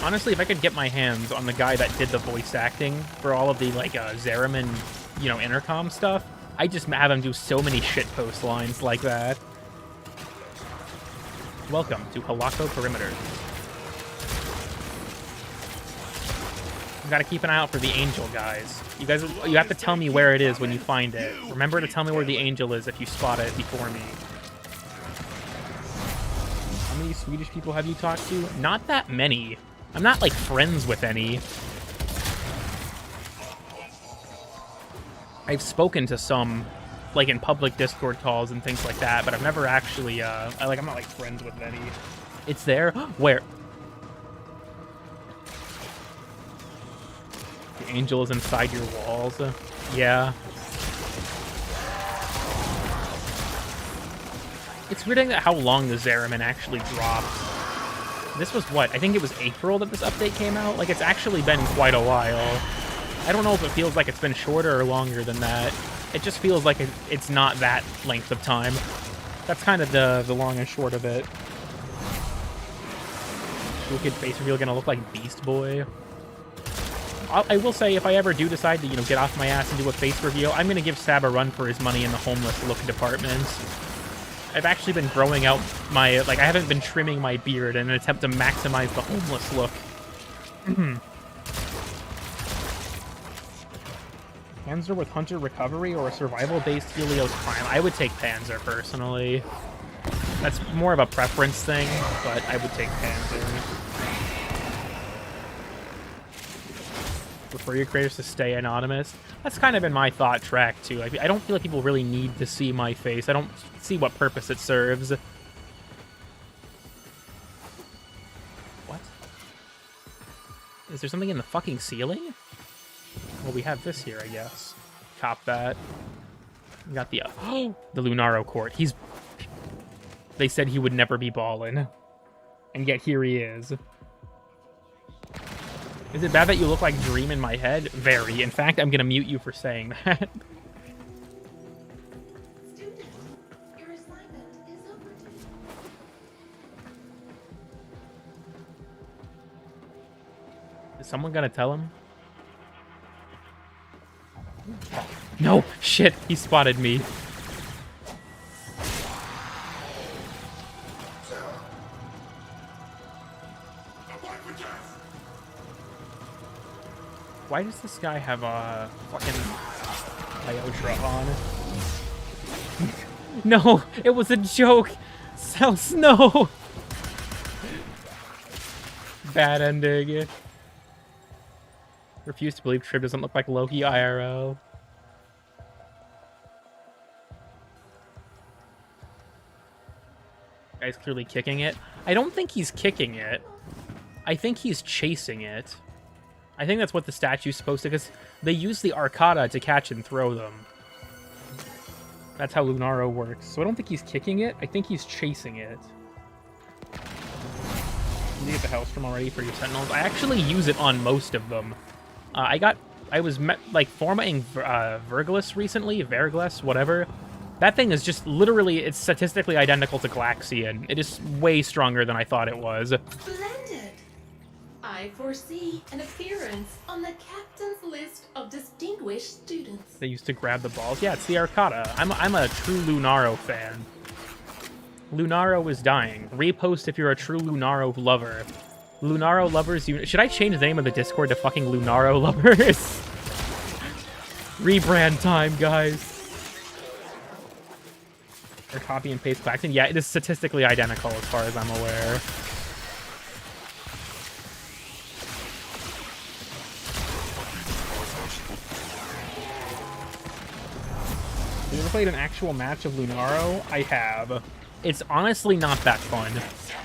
Honestly, if I could get my hands on the guy that did the voice acting for all of the like Zeraman, you know, intercom stuff, I just have him do so many shitpost lines like that. Welcome to Halako Perimeter. You gotta keep an eye out for the angel, guys. You have to tell me where it is when you find it. Remember to tell me where the angel is if you spot it before me. How many Swedish people have you talked to? Not that many. I'm not, like, friends with any. I've spoken to some, like, in public Discord calls and things like that, but I've never actually, I'm not, like, friends with any. It's there? Where? The angel is inside your walls. Yeah. It's weird how long the Zeramin actually dropped. This was what? I think it was April that this update came out? Like, it's actually been quite a while. I don't know if it feels like it's been shorter or longer than that. It just feels like it's not that length of time. That's kind of the long and short of it. Wicked face reveal gonna look like Beast Boy. I will say, if I ever do decide to, get off my ass and do a face reveal, I'm gonna give Sab a run for his money in the homeless look department. I've actually been growing out my, I haven't been trimming my beard in an attempt to maximize the homeless look. Panzer with Hunter Recovery or a survival-based Helios Prime? I would take Panzer, personally. That's more of a preference thing, but I would take Panzer. Prefer your creators to stay anonymous? That's kind of been my thought track, too. Like, I don't feel like people really need to see my face. I don't see what purpose it serves. What? Is there something in the fucking ceiling? Well, we have this here, I guess. Cop that. We got the the Lunaro court. They said he would never be ballin'. And yet here he is. Is it bad that you look like Dream in my head? Very. In fact, I'm gonna mute you for saying that. Student, your assignment is overdue. Is someone gonna tell him? No! Shit! He spotted me. Why does this guy have a fucking Iotra on? No! It was a joke! South no! Bad ending. Refuse to believe Trib doesn't look like Loki IRL. Guy's clearly kicking it. I don't think he's kicking it. I think he's chasing it. I think that's what the statue's supposed to, because they use the Arcata to catch and throw them. That's how Lunaro works. So I don't think he's kicking it. I think he's chasing it. Did you get the Hellstrom already for your Sentinels? I actually use it on most of them. I was formatting Verglas recently, Verglas, whatever. That thing is just literally, it's statistically identical to Glaxian. It is way stronger than I thought it was. Splendid! I foresee an appearance on the captain's list of distinguished students. They used to grab the balls. Yeah, it's the Arcata. I'm a true Lunaro fan. Lunaro is dying. Repost if you're a true Lunaro lover. Lunaro lovers, should I change the name of the Discord to fucking Lunaro lovers? Rebrand time, guys. Or copy and paste Claxton. Yeah, it is statistically identical as far as I'm aware. Have you ever played an actual match of Lunaro? I have. It's honestly not that fun.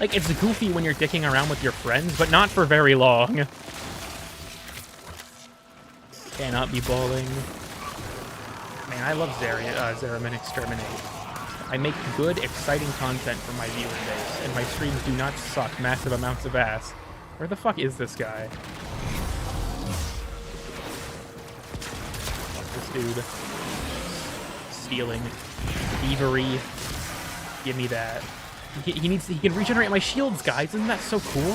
Like, it's goofy when you're dicking around with your friends, but not for very long. Cannot be balling. Man, I love Zeramin Exterminate. I make good, exciting content for my viewer base, and my streams do not suck massive amounts of ass. Where the fuck is this guy? This dude. Stealing. Thievery. Give me that. He can regenerate my shields, guys. Isn't that so cool?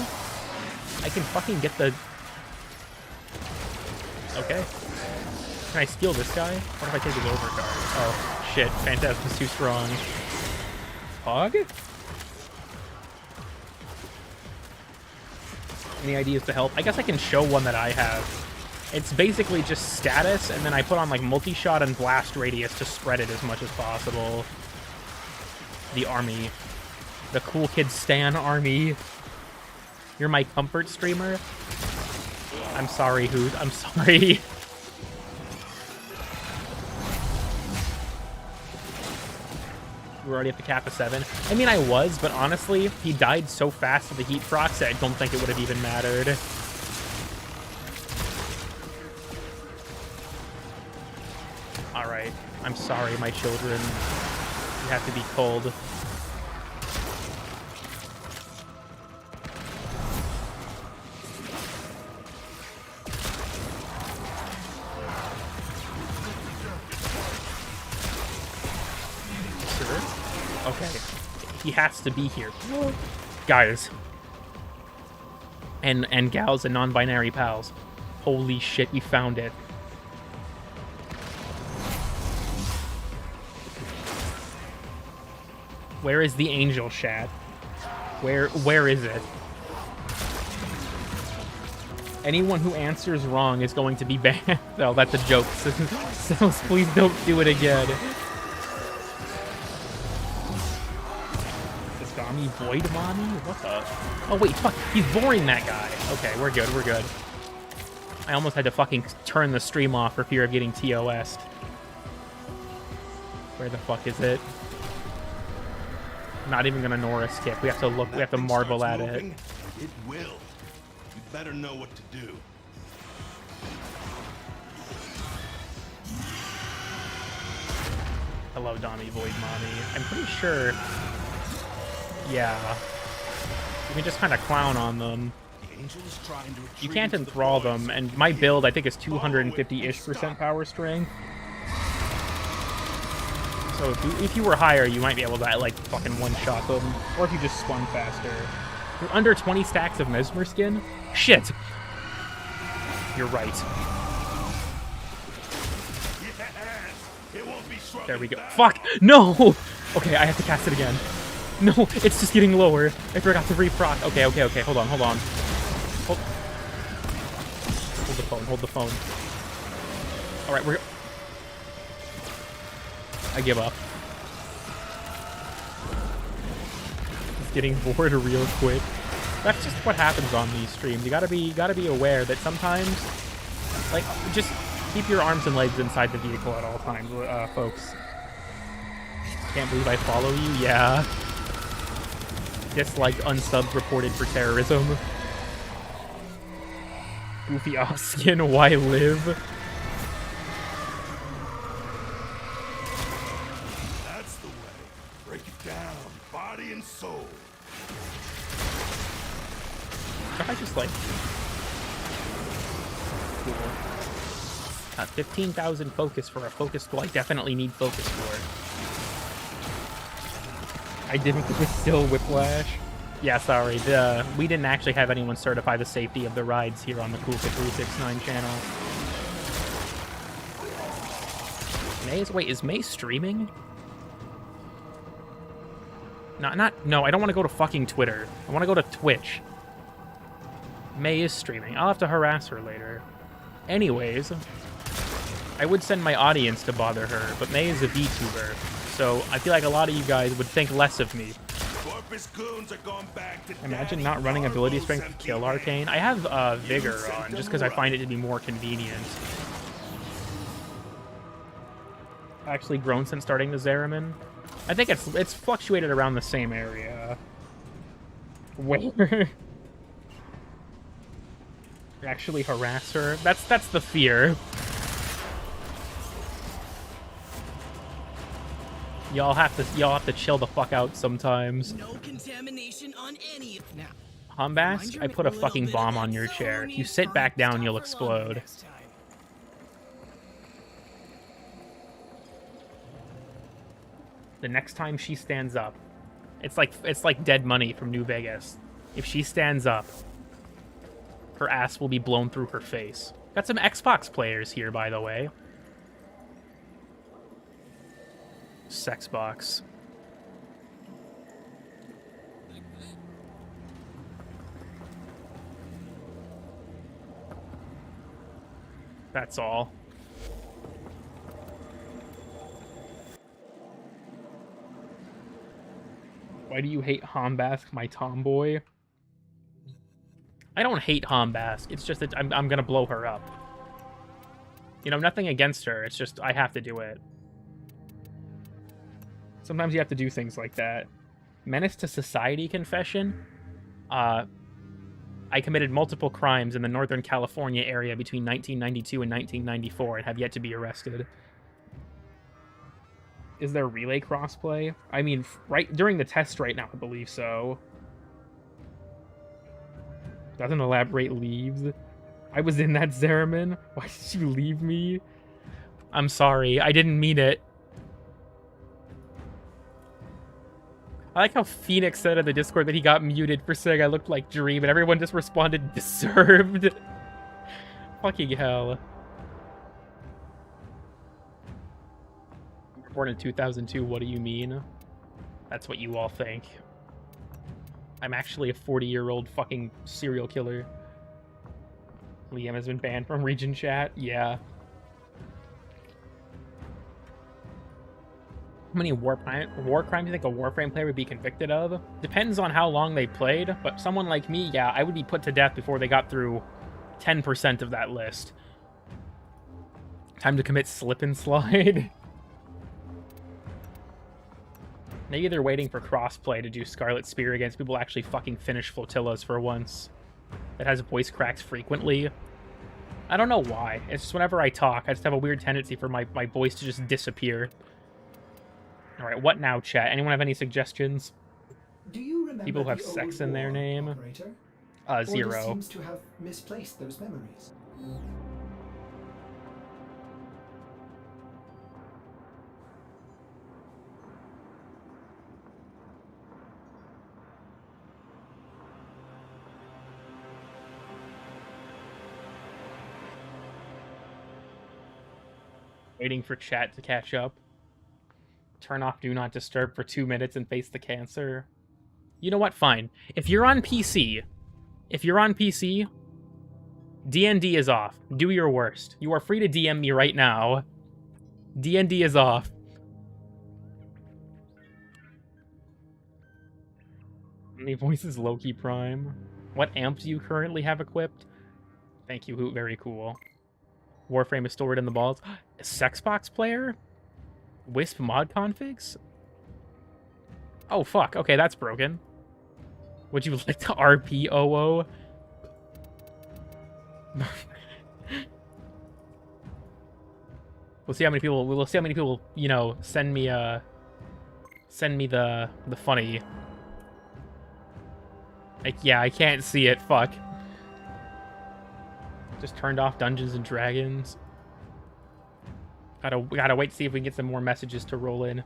I can fucking get the... Okay. Can I steal this guy? What if I take his overcard? Oh, shit. Phantasma's too strong. Hog? Any ideas to help? I guess I can show one that I have. It's basically just status, and then I put on like multi-shot and blast radius to spread it as much as possible. The army. The cool kid Stan army. You're my comfort streamer? I'm sorry, Hoot. I'm sorry. We're already at the cap of 7. I mean, I was, but honestly, he died so fast with the heat procs that I don't think it would have even mattered. Alright. I'm sorry, my children. You have to be cold. Okay. He has to be here. Guys. And gals and non-binary pals. Holy shit, we found it. Where is the angel shat? Where is it? Anyone who answers wrong is going to be banned. Oh, that's a joke. So please don't do it again. Mommy Void Mommy? What the? Oh, wait, fuck. He's boring that guy. Okay, we're good, we're good. I almost had to fucking turn the stream off for fear of getting TOS'd. Where the fuck is it? Not even gonna Nora skip. We have to look, we have to marvel at it. It will. You better know what to do. Hello, Dommy Void Mommy. I'm pretty sure... Yeah. You can just kind of clown on them. You can't enthrall them, and my build, I think, is 250-ish% power strength. So if you were higher, you might be able to, like, fucking one-shot them. Or if you just spun faster. You're under 20 stacks of Mesmer skin? Shit! You're right. There we go. Fuck! No! Okay, I have to cast it again. No, it's just getting lower. I forgot to reproc. Okay, okay, okay. Hold on, hold on. Hold the phone, hold the phone. Alright, we're... I give up. It's getting bored real quick. That's just what happens on these streams. You gotta be aware that sometimes, like, just keep your arms and legs inside the vehicle at all times, folks. Can't believe I follow you. Yeah. Disliked, unsubbed, reported for terrorism. Goofy off skin. Why live? That's the way. Break it down, body and soul. I just like... Cool. 15,000 focus for a focus tool. I definitely need focus for it. I didn't think it was still Whiplash. Yeah, sorry. We didn't actually have anyone certify the safety of the rides here on the Cool Kid 369 channel. Wait, is May streaming? No, I don't want to go to fucking Twitter. I want to go to Twitch. May is streaming. I'll have to harass her later. Anyways, I would send my audience to bother her, but May is a VTuber, so I feel like a lot of you guys would think less of me. Imagine not running ability strength to kill Arcane. I have Vigor on, just because I find it to be more convenient. Actually grown since starting the Zeramin. I think it's fluctuated around the same area. Where? Actually harass her? That's the fear. Y'all have to chill the fuck out sometimes. No contamination on any now. Hombask, I put a fucking bomb on your chair. If you sit back down, you'll explode. The next time she stands up, it's like dead money from New Vegas. If she stands up, her ass will be blown through her face. Got some Xbox players here, by the way. Sexbox. That's all. Why do you hate Hombask, my tomboy? I don't hate Hombask. It's just that I'm gonna blow her up. You know, nothing against her. It's just I have to do it. Sometimes you have to do things like that. Menace to Society confession. I committed multiple crimes in the Northern California area between 1992 and 1994 and have yet to be arrested. Is there relay crossplay? I mean, right during the test right now, I believe so. Doesn't elaborate, leaves. I was in that, Zeraman. Why did you leave me? I'm sorry. I didn't mean it. I like how Phoenix said in the Discord that he got muted for saying I looked like Dream, and everyone just responded, deserved. Fucking hell. Born in 2002, what do you mean? That's what you all think. I'm actually a 40-year-old fucking serial killer. Liam has been banned from Region Chat. Yeah. How many war crimes do you think a Warframe player would be convicted of? Depends on how long they played, but someone like me, yeah, I would be put to death before they got through 10% of that list. Time to commit slip and slide. Maybe they're waiting for crossplay to do Scarlet Spear against people who actually fucking finish flotillas for once. That has voice cracks frequently. I don't know why. It's just whenever I talk, I just have a weird tendency for my voice to just disappear. Alright, what now, chat? Anyone have any suggestions? Do you remember People who have the sex old in their war, name? Operator? Or Zero. seems to have misplaced those memories. Waiting for chat to catch up. Turn off Do Not Disturb for 2 minutes and face the cancer. You know what? Fine. If you're on PC, DND is off. Do your worst. You are free to DM me right now. DND is off. Any voices Loki Prime? What amp do you currently have equipped? Thank you, Hoot. Very cool. Warframe is still right in the balls. Sexbox player? Wisp mod configs? Oh, fuck. Okay, that's broken. Would you like to RP OO? We'll see how many people, you know, send me the funny. Like, yeah, I can't see it. Fuck. Just turned off Dungeons and Dragons. Gotta wait to see if we can get some more messages to roll in.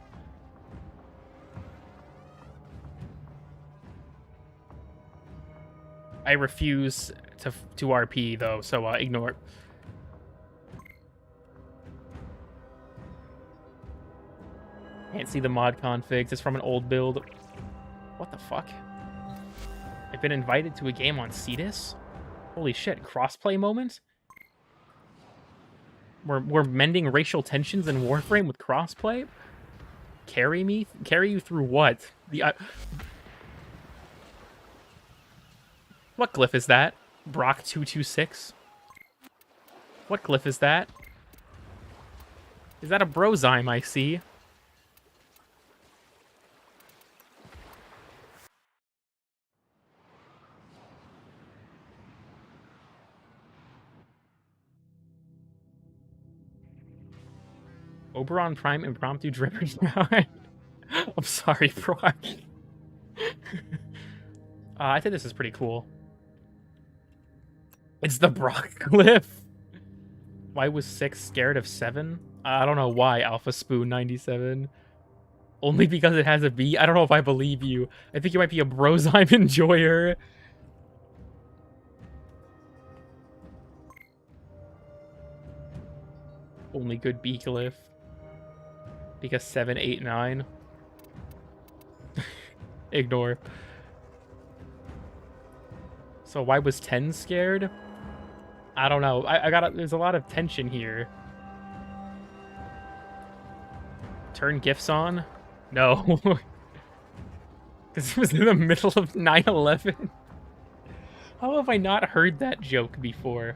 I refuse to RP though, so ignore. Can't see the mod configs. It's from an old build. What the fuck? I've been invited to a game on Cetus? Holy shit, crossplay moment? We're mending racial tensions in Warframe with crossplay? Carry me? Carry you through what? What glyph is that? Brock226? What glyph is that? Is that a brozyme I see? Oberon Prime Impromptu Drippers now. I'm sorry, Brock. I think this is pretty cool. It's the Brock glyph. Why was 6 scared of 7? I don't know why, Alpha Spoon 97. Only because it has a B? I don't know if I believe you. I think you might be a brozyme enjoyer. Only good B glyph. Because 7, 8, 9. Ignore. So why was 10 scared? I don't know. There's a lot of tension here. Turn GIFs on? No. Because it was in the middle of 9/11. How have I not heard that joke before?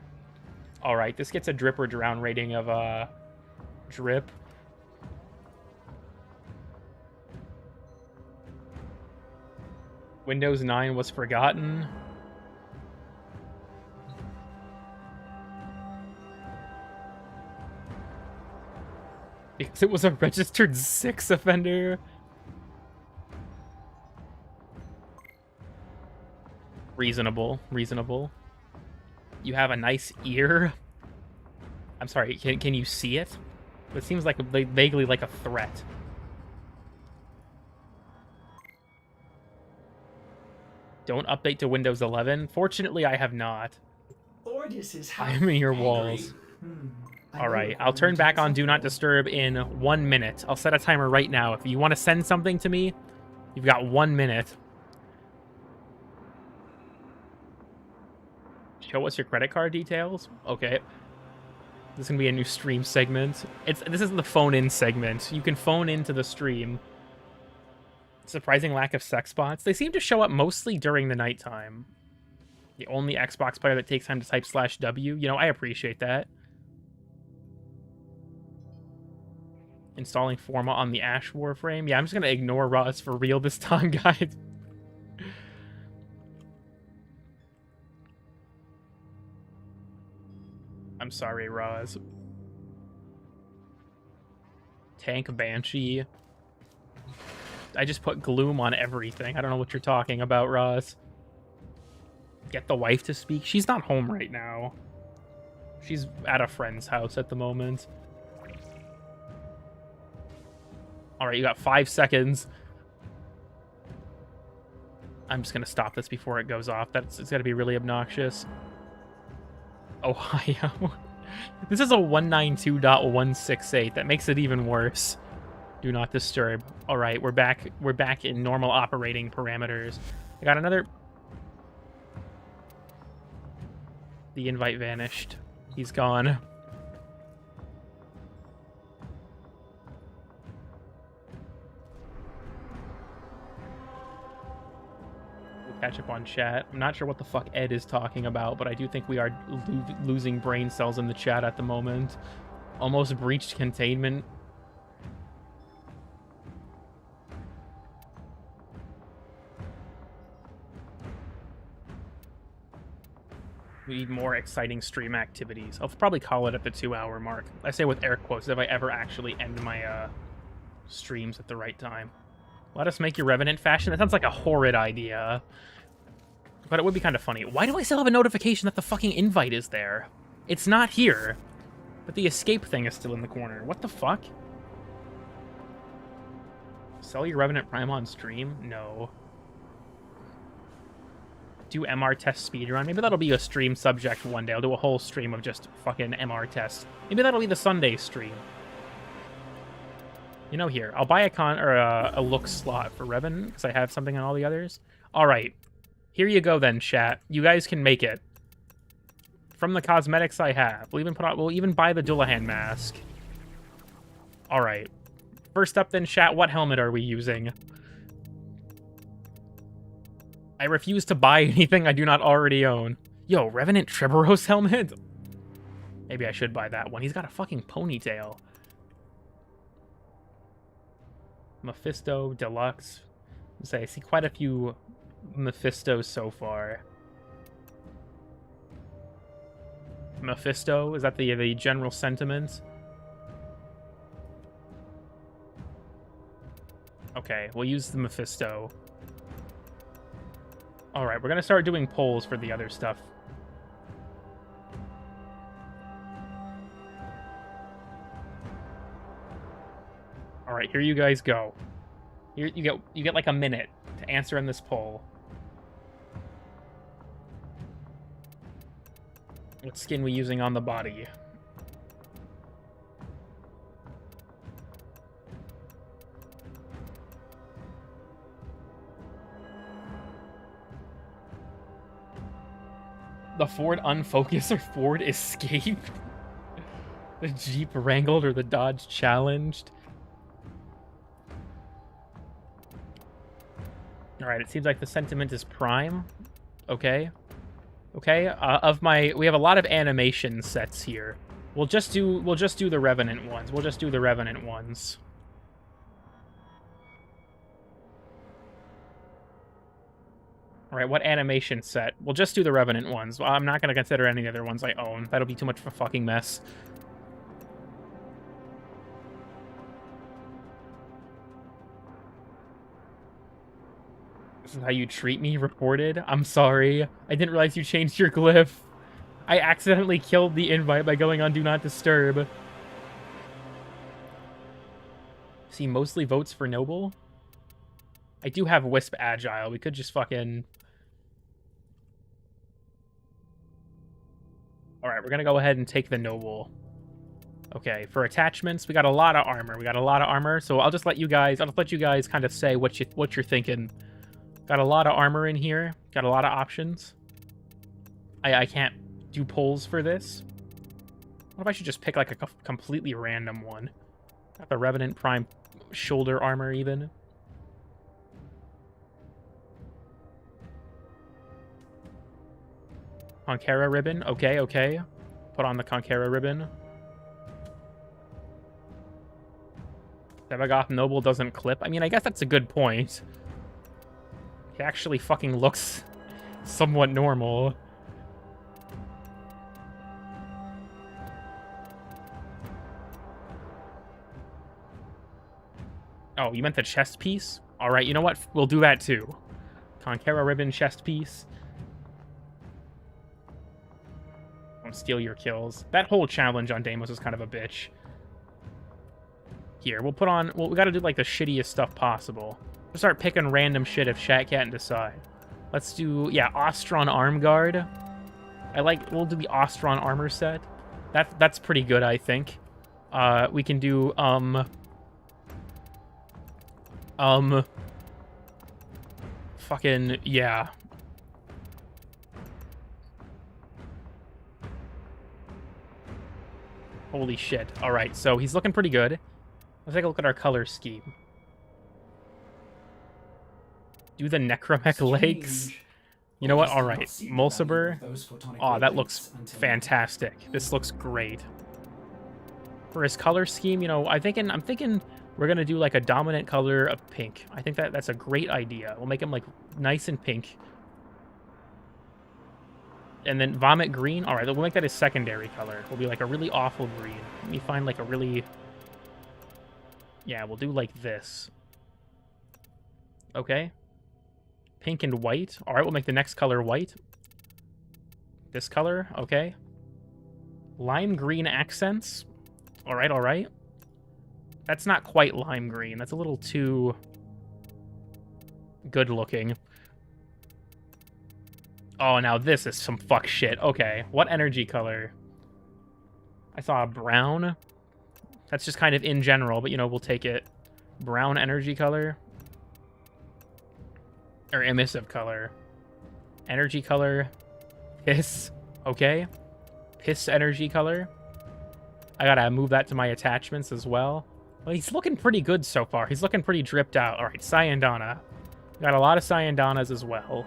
Alright, this gets a drip or drown rating of, drip. Windows 9 was forgotten. Because it was a registered 6 offender. Reasonable, reasonable. You have a nice ear. I'm sorry, can you see it? It seems like vaguely like a threat. Don't update to Windows 11. Fortunately, I have not. Ordis is I am in your walls. Alright, I'll turn back on Do Not Disturb in 1 minute. I'll set a timer right now. If you want to send something to me, you've got 1 minute. Show us your credit card details? Okay. This is going to be a new stream segment. This isn't the phone-in segment. You can phone into the stream. Surprising lack of sex bots. They seem to show up mostly during the nighttime. The only Xbox player that takes time to type /W. You know, I appreciate that. Installing Forma on the Ash Warframe. Yeah, I'm just going to ignore Roz for real this time, guys. I'm sorry, Roz. Tank Banshee. I just put gloom on everything. I don't know what you're talking about, Roz. Get the wife to speak. She's not home right now. She's at a friend's house at the moment. Alright, you got 5 seconds. I'm just going to stop this before it goes off. It's going to be really obnoxious. Ohio. This is a 192.168. That makes it even worse. Do not disturb. All right, we're back. We're back in normal operating parameters. I got another. The invite vanished. He's gone. Catch up on chat. I'm not sure what the fuck Ed is talking about, but I do think we are losing brain cells in the chat at the moment. Almost breached containment. We need more exciting stream activities. I'll probably call it at the 2-hour mark. I say with air quotes if I ever actually end my streams at the right time. Let us make your Revenant fashion. That sounds like a horrid idea. But it would be kind of funny. Why do I still have a notification that the fucking invite is there? It's not here. But the escape thing is still in the corner. What the fuck? Sell your Revenant Prime on stream? No. Do MR test speedrun? Maybe that'll be a stream subject one day. I'll do a whole stream of just fucking MR tests. Maybe that'll be the Sunday stream. You know, here, I'll buy a look slot for Revan because I have something on all the others. All right, here you go then, chat. You guys can make it from the cosmetics I have. We'll even buy the Dullahan mask. All right, first up then, chat. What helmet are we using? I refuse to buy anything I do not already own. Yo, Revenant Treboros helmet. Maybe I should buy that one. He's got a fucking ponytail. Mephisto Deluxe. I see quite a few Mephistos so far. Mephisto? Is that the general sentiment? Okay, we'll use the Mephisto. Alright, we're gonna start doing polls for the other stuff. Alright, here you guys go. Here you get like a minute to answer in this poll. What skin we using on the body? The Ford unfocused or Ford escaped? The Jeep wrangled or the Dodge challenged? Alright, it seems like the sentiment is prime. Okay. Okay, we have a lot of animation sets here. We'll just do the Revenant ones. We'll just do the Revenant ones. Alright, what animation set? We'll just do the Revenant ones. Well, I'm not going to consider any other ones I own. That'll be too much of a fucking mess. This is how you treat me? Reported? I'm sorry. I didn't realize you changed your glyph. I accidentally killed the invite by going on Do Not Disturb. See, mostly votes for Noble? I do have Wisp Agile. We could just fucking... Alright, we're gonna go ahead and take the Noble. Okay, for attachments, we got a lot of armor. So I'll just let you guys kind of say what you're thinking. Got a lot of armor in here. Got a lot of options. I can't do polls for this. What if I should just pick like a completely random one? Got the Revenant Prime shoulder armor even. Conquera ribbon. Okay, okay. Put on the Conquera ribbon. Sevagoth Noble doesn't clip. I mean, I guess that's a good point. He actually fucking looks somewhat normal. Oh, you meant the chest piece? Alright, you know what? We'll do that too. Conquera ribbon chest piece. Don't steal your kills. That whole challenge on Deimos is kind of a bitch. Here, we'll put on... Well, we gotta do, like, the shittiest stuff possible. We'll start picking random shit if chat can't decide. Let's do... Yeah, Ostron Arm Guard. We'll do the Ostron Armor set. That's pretty good, I think. We can do, fucking... Yeah. Holy shit. Alright, so he's looking pretty good. Let's take a look at our color scheme. Do the Necromech legs. You know what? Alright. Mulciber. Oh, that looks fantastic. This looks great. For his color scheme, you know, I'm thinking we're gonna do like a dominant color of pink. I think that's a great idea. We'll make him like nice and pink. And then Vomit Green. Alright, we'll make that his secondary color. Will be like a really awful green. Let me find like a really... Yeah, we'll do like this. Okay. Pink and white. Alright, we'll make the next color white. This color. Okay. Lime green accents. Alright, alright. That's not quite lime green. That's a little too good looking. Oh, now this is some fuck shit. Okay, what energy color? I saw a brown. That's just kind of in general, but, you know, we'll take it. Brown energy color. Or emissive color. Energy color. Piss. Okay. Piss energy color. I gotta move that to my attachments as well. Well, he's looking pretty good so far. He's looking pretty dripped out. Alright, Cyandana. Got a lot of Cyandanas as well.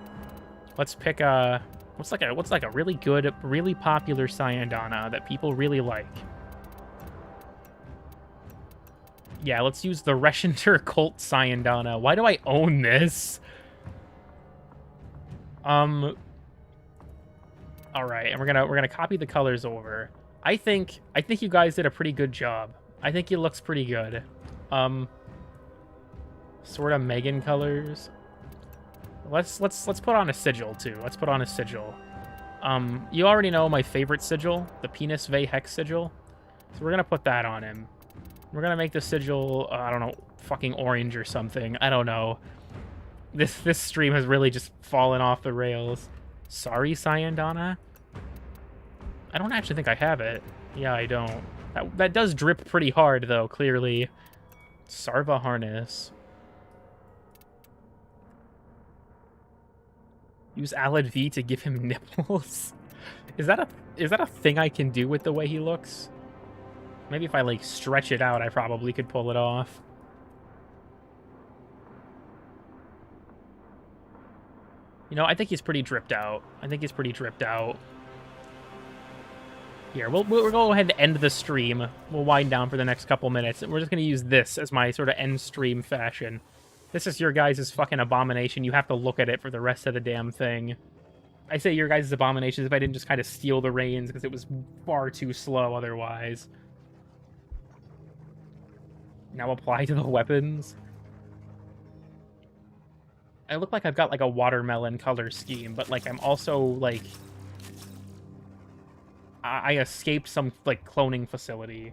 Let's pick a... What's like a really good, really popular Cyandana that people really like? Yeah, let's use the Reshinter Cult Cyandana. Why do I own this? Alright, and we're gonna copy the colors over. I think you guys did a pretty good job. I think he looks pretty good. Sort of Megan colors. Let's put on a sigil too. Let's put on a sigil. You already know my favorite sigil, the Penis Vey Hex sigil. So we're gonna put that on him. We're gonna make the sigil, I don't know, fucking orange or something. I don't know. This stream has really just fallen off the rails. Sorry, Cyandana. I don't actually think I have it. Yeah, I don't. That does drip pretty hard though, clearly. Sarva harness. Use Alad V to give him nipples. Is that a thing I can do with the way he looks? Maybe if I, like, stretch it out, I probably could pull it off. You know, I think he's pretty dripped out. Here, we'll go ahead and end the stream. We'll wind down for the next couple minutes. And we're just going to use this as my sort of end stream fashion. This is your guys' fucking abomination. You have to look at it for the rest of the damn thing. I say your guys' abominations if I didn't just kind of steal the reins, because it was far too slow otherwise. Now apply to the weapons. I look like I've got, like, a watermelon color scheme, but, like, I'm also, like... I escaped some, like, cloning facility.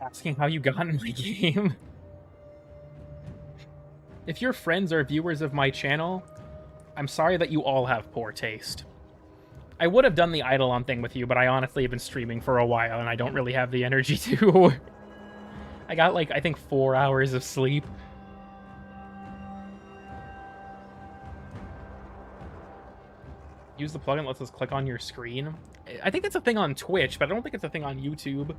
Asking how you got in my game. If you're friends or viewers of my channel, I'm sorry that you all have poor taste. I would have done the Eidolon thing with you, but I honestly have been streaming for a while, and I don't really have the energy to. I got, like, I think 4 hours of sleep. Use the plugin that lets us click on your screen. I think that's a thing on Twitch, but I don't think it's a thing on YouTube.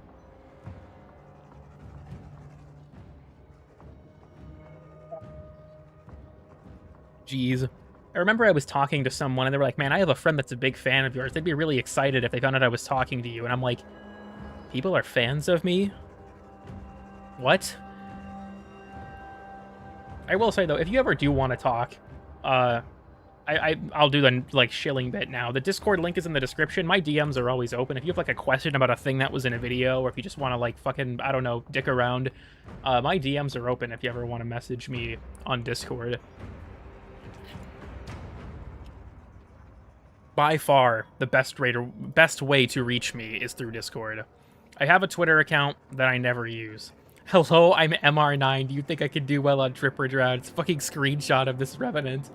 Jeez. I remember I was talking to someone, and they were like, man, I have a friend that's a big fan of yours. They'd be really excited if they found out I was talking to you. And I'm like, people are fans of me? What? I will say, though, if you ever do want to talk, I'll do the, like, shilling bit now. The Discord link is in the description. My DMs are always open. If you have, like, a question about a thing that was in a video, or if you just want to, like, fucking, I don't know, dick around, my DMs are open if you ever want to message me on Discord. By far, the best way to reach me is through Discord. I have a Twitter account that I never use. Hello, I'm MR9. Do you think I could do well on Deprived? It's a fucking screenshot of this Revenant.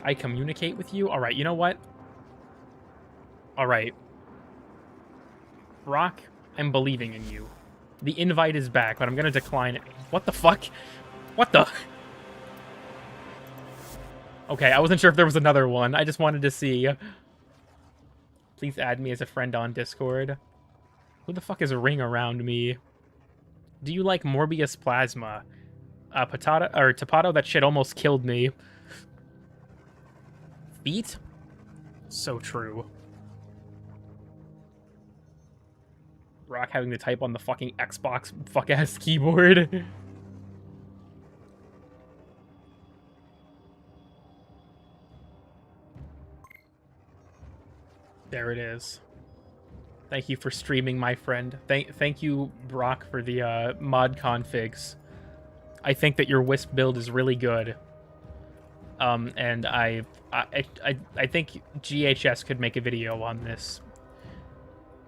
I communicate with you? Alright, you know what? Alright. Brock, I'm believing in you. The invite is back, but I'm gonna decline it. What the fuck? What the... Okay, I wasn't sure if there was another one. I just wanted to see. Please add me as a friend on Discord. Who the fuck is Ring around me? Do you like Morbius Plasma? Tapato, that shit almost killed me. Feet? So true. Rock having to type on the fucking Xbox fuck-ass keyboard. There it is. Thank you for streaming, my friend. Thank you, Brock, for the mod configs. I think that your Wisp build is really good. And I think GHS could make a video on this.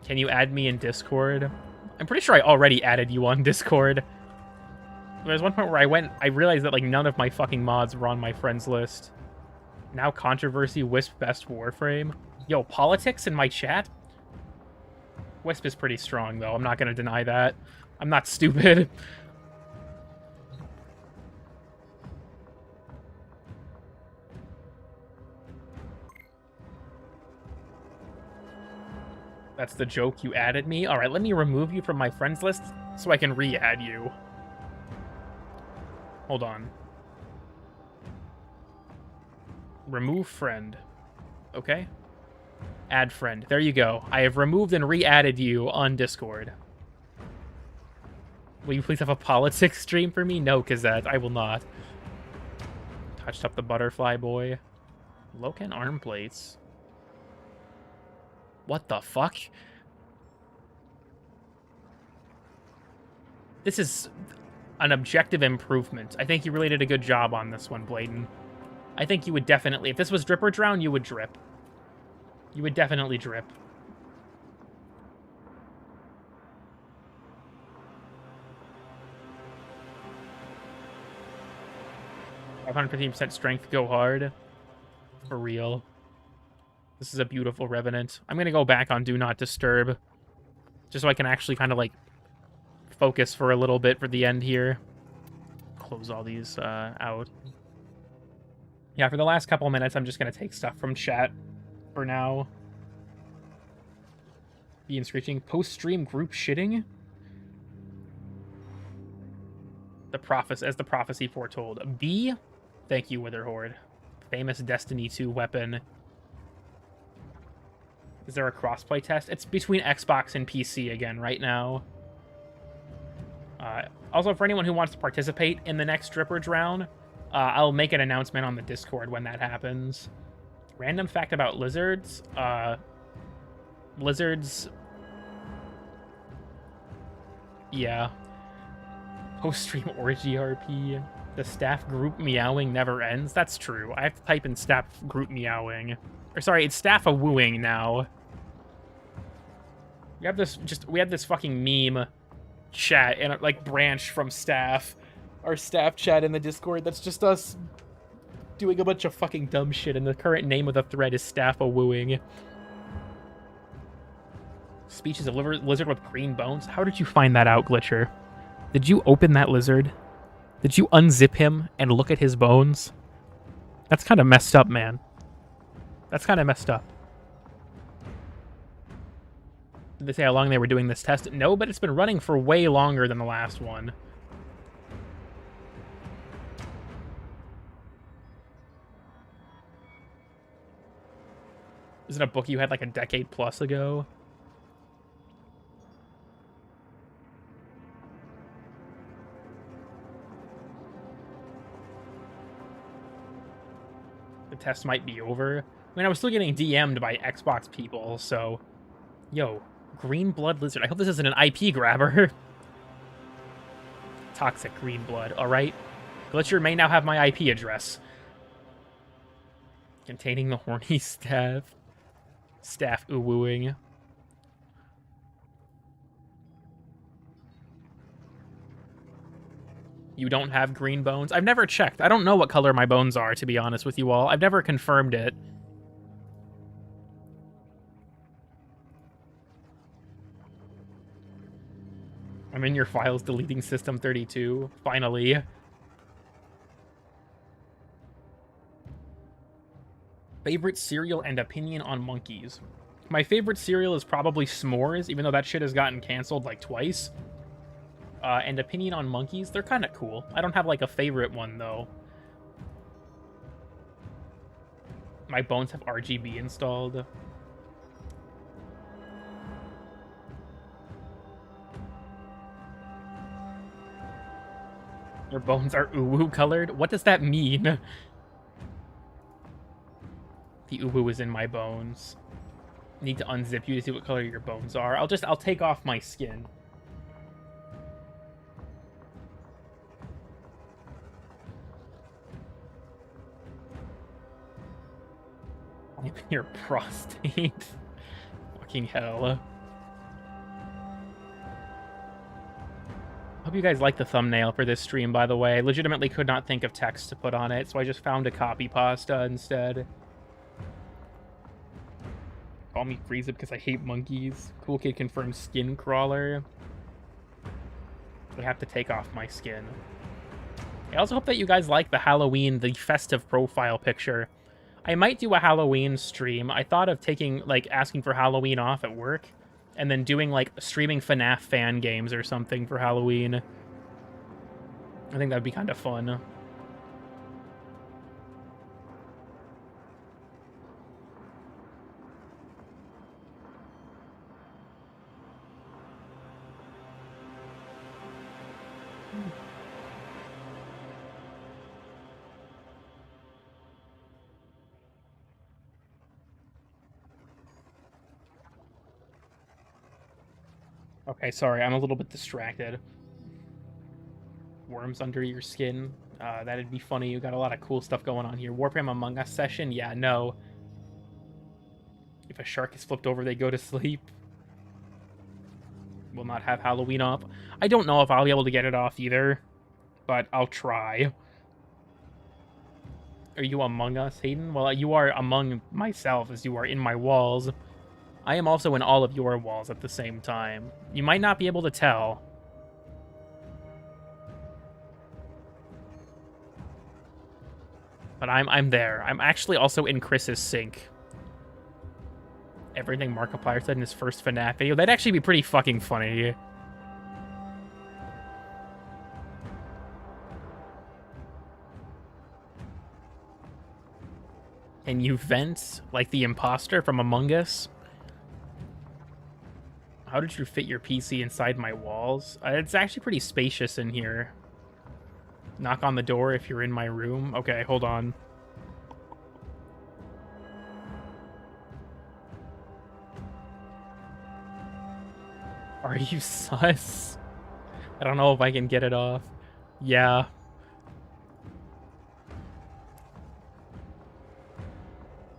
Can you add me in Discord? I'm pretty sure I already added you on Discord. There's one point where I realized that, like, none of my fucking mods were on my friends list. Now controversy, Wisp best Warframe. Yo, politics in my chat? Wisp is pretty strong, though. I'm not gonna deny that. I'm not stupid. That's the joke, you added me? Alright, let me remove you from my friends list so I can re-add you. Hold on. Remove friend. Okay. Add friend. There you go. I have removed and re-added you on Discord. Will you please have a politics stream for me? No, Kazette, I will not. Touched up the butterfly boy. Locan arm plates. What the fuck? This is an objective improvement. I think you really did a good job on this one, Bladen. I think you would definitely... If this was drip or drown, you would drip. You would definitely drip. 515% strength, go hard. For real. This is a beautiful Revenant. I'm gonna go back on Do Not Disturb. Just so I can actually kind of, like, focus for a little bit for the end here. close all these out. Yeah, for the last couple of minutes, I'm just going to take stuff from chat for now. Being screeching. Post-stream group shitting? As the prophecy foretold. B? Thank you, Witherhorde. Famous Destiny 2 weapon. Is there a crossplay test? It's between Xbox and PC again right now. Also, for anyone who wants to participate in the next Drippage round, I'll make an announcement on the Discord when that happens. Random fact about lizards. Lizards... Yeah. Post-stream orgy RP. The staff group meowing never ends. That's true. I have to type in staff group meowing. Or sorry, it's staff a wooing now. We have this fucking meme chat and like branch from staff. Our staff chat in the Discord. That's just us doing a bunch of fucking dumb shit, and the current name of the thread is staff a wooing. Speeches of lizard with green bones. How did you find that out, Glitcher? Did you open that lizard? Did you unzip him and look at his bones? That's kind of messed up, man. That's kind of messed up. Did they say how long they were doing this test? No, but it's been running for way longer than the last one. Is it a book you had like a decade plus ago? The test might be over. I mean, I was still getting DM'd by Xbox people, so... Yo, green blood lizard. I hope this isn't an IP grabber. Toxic green blood, alright. Glitcher may now have my IP address. Containing the horny staff. Staff ooh-wooing. You don't have green bones? I've never checked. I don't know what color my bones are, to be honest with you all. I've never confirmed it. I'm in your files deleting System 32. Finally. Favorite cereal and opinion on monkeys. My favorite cereal is probably S'mores, even though that shit has gotten canceled like twice. And opinion on monkeys, they're kind of cool. I don't have like a favorite one though. My bones have RGB installed. Your bones are uwu colored? What does that mean? The uwu is in my bones. Need to unzip you to see what color your bones are. I'll take off my skin. Your prostate. Fucking hell. Hope you guys like the thumbnail for this stream, by the way. I legitimately could not think of text to put on it, so I just found a copy pasta instead. Call me Frieza because I hate monkeys. Cool Kid confirms skin crawler. I have to take off my skin. I also hope that you guys like the Halloween, the festive profile picture. I might do a Halloween stream. I thought of taking, like, asking for Halloween off at work, and then doing, like, streaming FNAF fan games or something for Halloween. I think that'd be kind of fun. Okay, sorry, I'm a little bit distracted. Worms under your skin. That'd be funny. You got a lot of cool stuff going on here. Warframe Among Us session? Yeah, no. If a shark is flipped over, they go to sleep. Will not have Halloween off. I don't know if I'll be able to get it off either, but I'll try. Are you Among Us, Hayden? Well, you are among myself as you are in my walls. I am also in all of your walls at the same time. You might not be able to tell. But I'm there. I'm actually also in Chris's sync. Everything Markiplier said in his first FNAF video. That'd actually be pretty fucking funny. And you vent like the imposter from Among Us? How did you fit your PC inside my walls? It's actually pretty spacious in here. Knock on the door if you're in my room. Okay, hold on. Are you sus? I don't know if I can get it off. Yeah.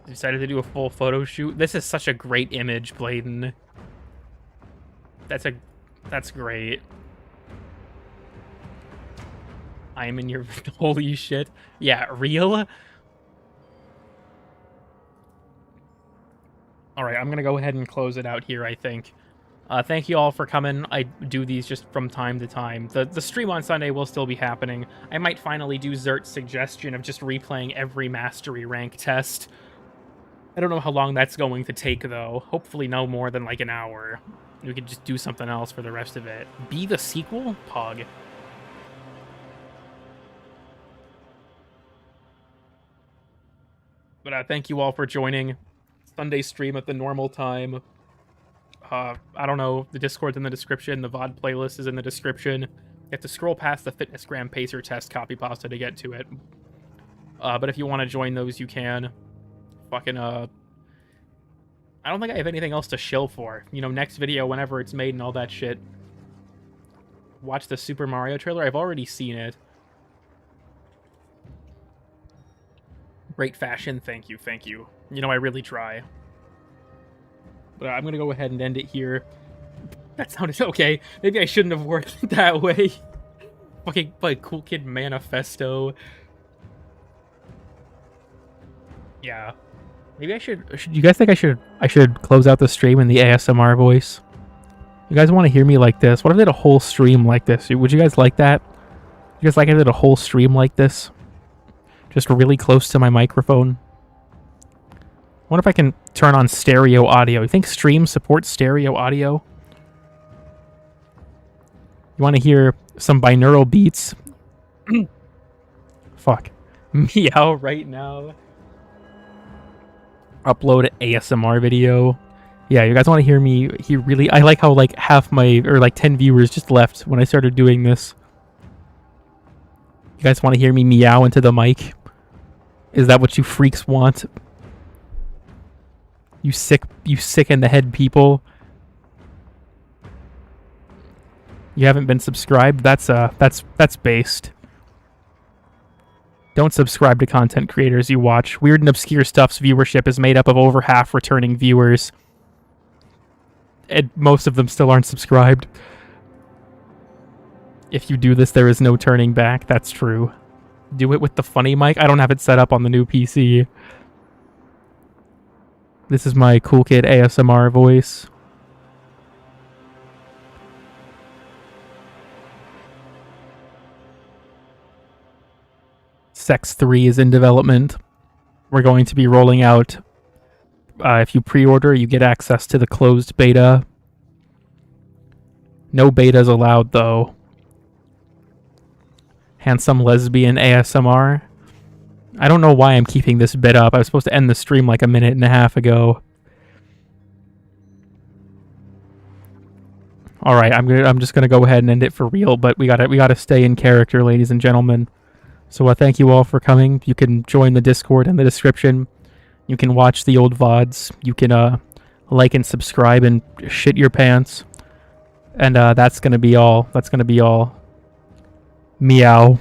Decided to do a full photo shoot. This is such a great image, Bladen. That's great. I am in your holy shit. Yeah, real. All right, I'm gonna go ahead and close it out here, I think. Thank you all for coming. I do these just from time to time. The stream on Sunday will still be happening. I might finally do Zert's suggestion of just replaying every mastery rank test. I don't know how long that's going to take, though. Hopefully no more than like an hour. We could just do something else for the rest of it. Be the sequel? Pog. But thank you all for joining. Sunday stream at the normal time. I don't know, the Discord's in the description, the VOD playlist is in the description. You have to scroll past the FitnessGram Pacer Test copy pasta to get to it. But if you want to join those, you can. Fucking, I don't think I have anything else to shill for. You know, next video, whenever it's made and all that shit. Watch the Super Mario trailer? I've already seen it. Great fashion, thank you, thank you. You know, I really try. But I'm gonna go ahead and end it here. That sounded okay. Maybe I shouldn't have worked it that way. Fucking like Cool Kid Manifesto. Yeah. Maybe I should you guys think I should close out the stream in the ASMR voice? You guys want to hear me like this? What if I did a whole stream like this? Would you guys like that? You guys like I did a whole stream like this? Just really close to my microphone. I wonder if I can turn on stereo audio. You think streams support stereo audio? You want to hear some binaural beats? Fuck. Meow right now. Upload ASMR video. Yeah, you guys want to hear me? I like how like half my, or like 10 viewers just left when I started doing this. You guys want to hear me meow into the mic? Is that what you freaks want? You sick in the head people. You haven't been subscribed? That's based. Don't subscribe to content creators you watch. Weird and Obscure Stuff's viewership is made up of over half returning viewers. And most of them still aren't subscribed. If you do this, there is no turning back. That's true. Do it with the funny mic. I don't have it set up on the new PC. This is my Cool Kid ASMR voice. Sex 3 is in development. We're going to be rolling out. If you pre-order, you get access to the closed beta. No betas allowed, though. Handsome lesbian ASMR. I don't know why I'm keeping this bit up. I was supposed to end the stream like a minute and a half ago. All right, I'm just gonna go ahead and end it for real. But we gotta stay in character, ladies and gentlemen. So thank you all for coming. You can join the Discord in the description. You can watch the old VODs. You can like and subscribe and shit your pants. And that's gonna be all. That's gonna be all. Meow.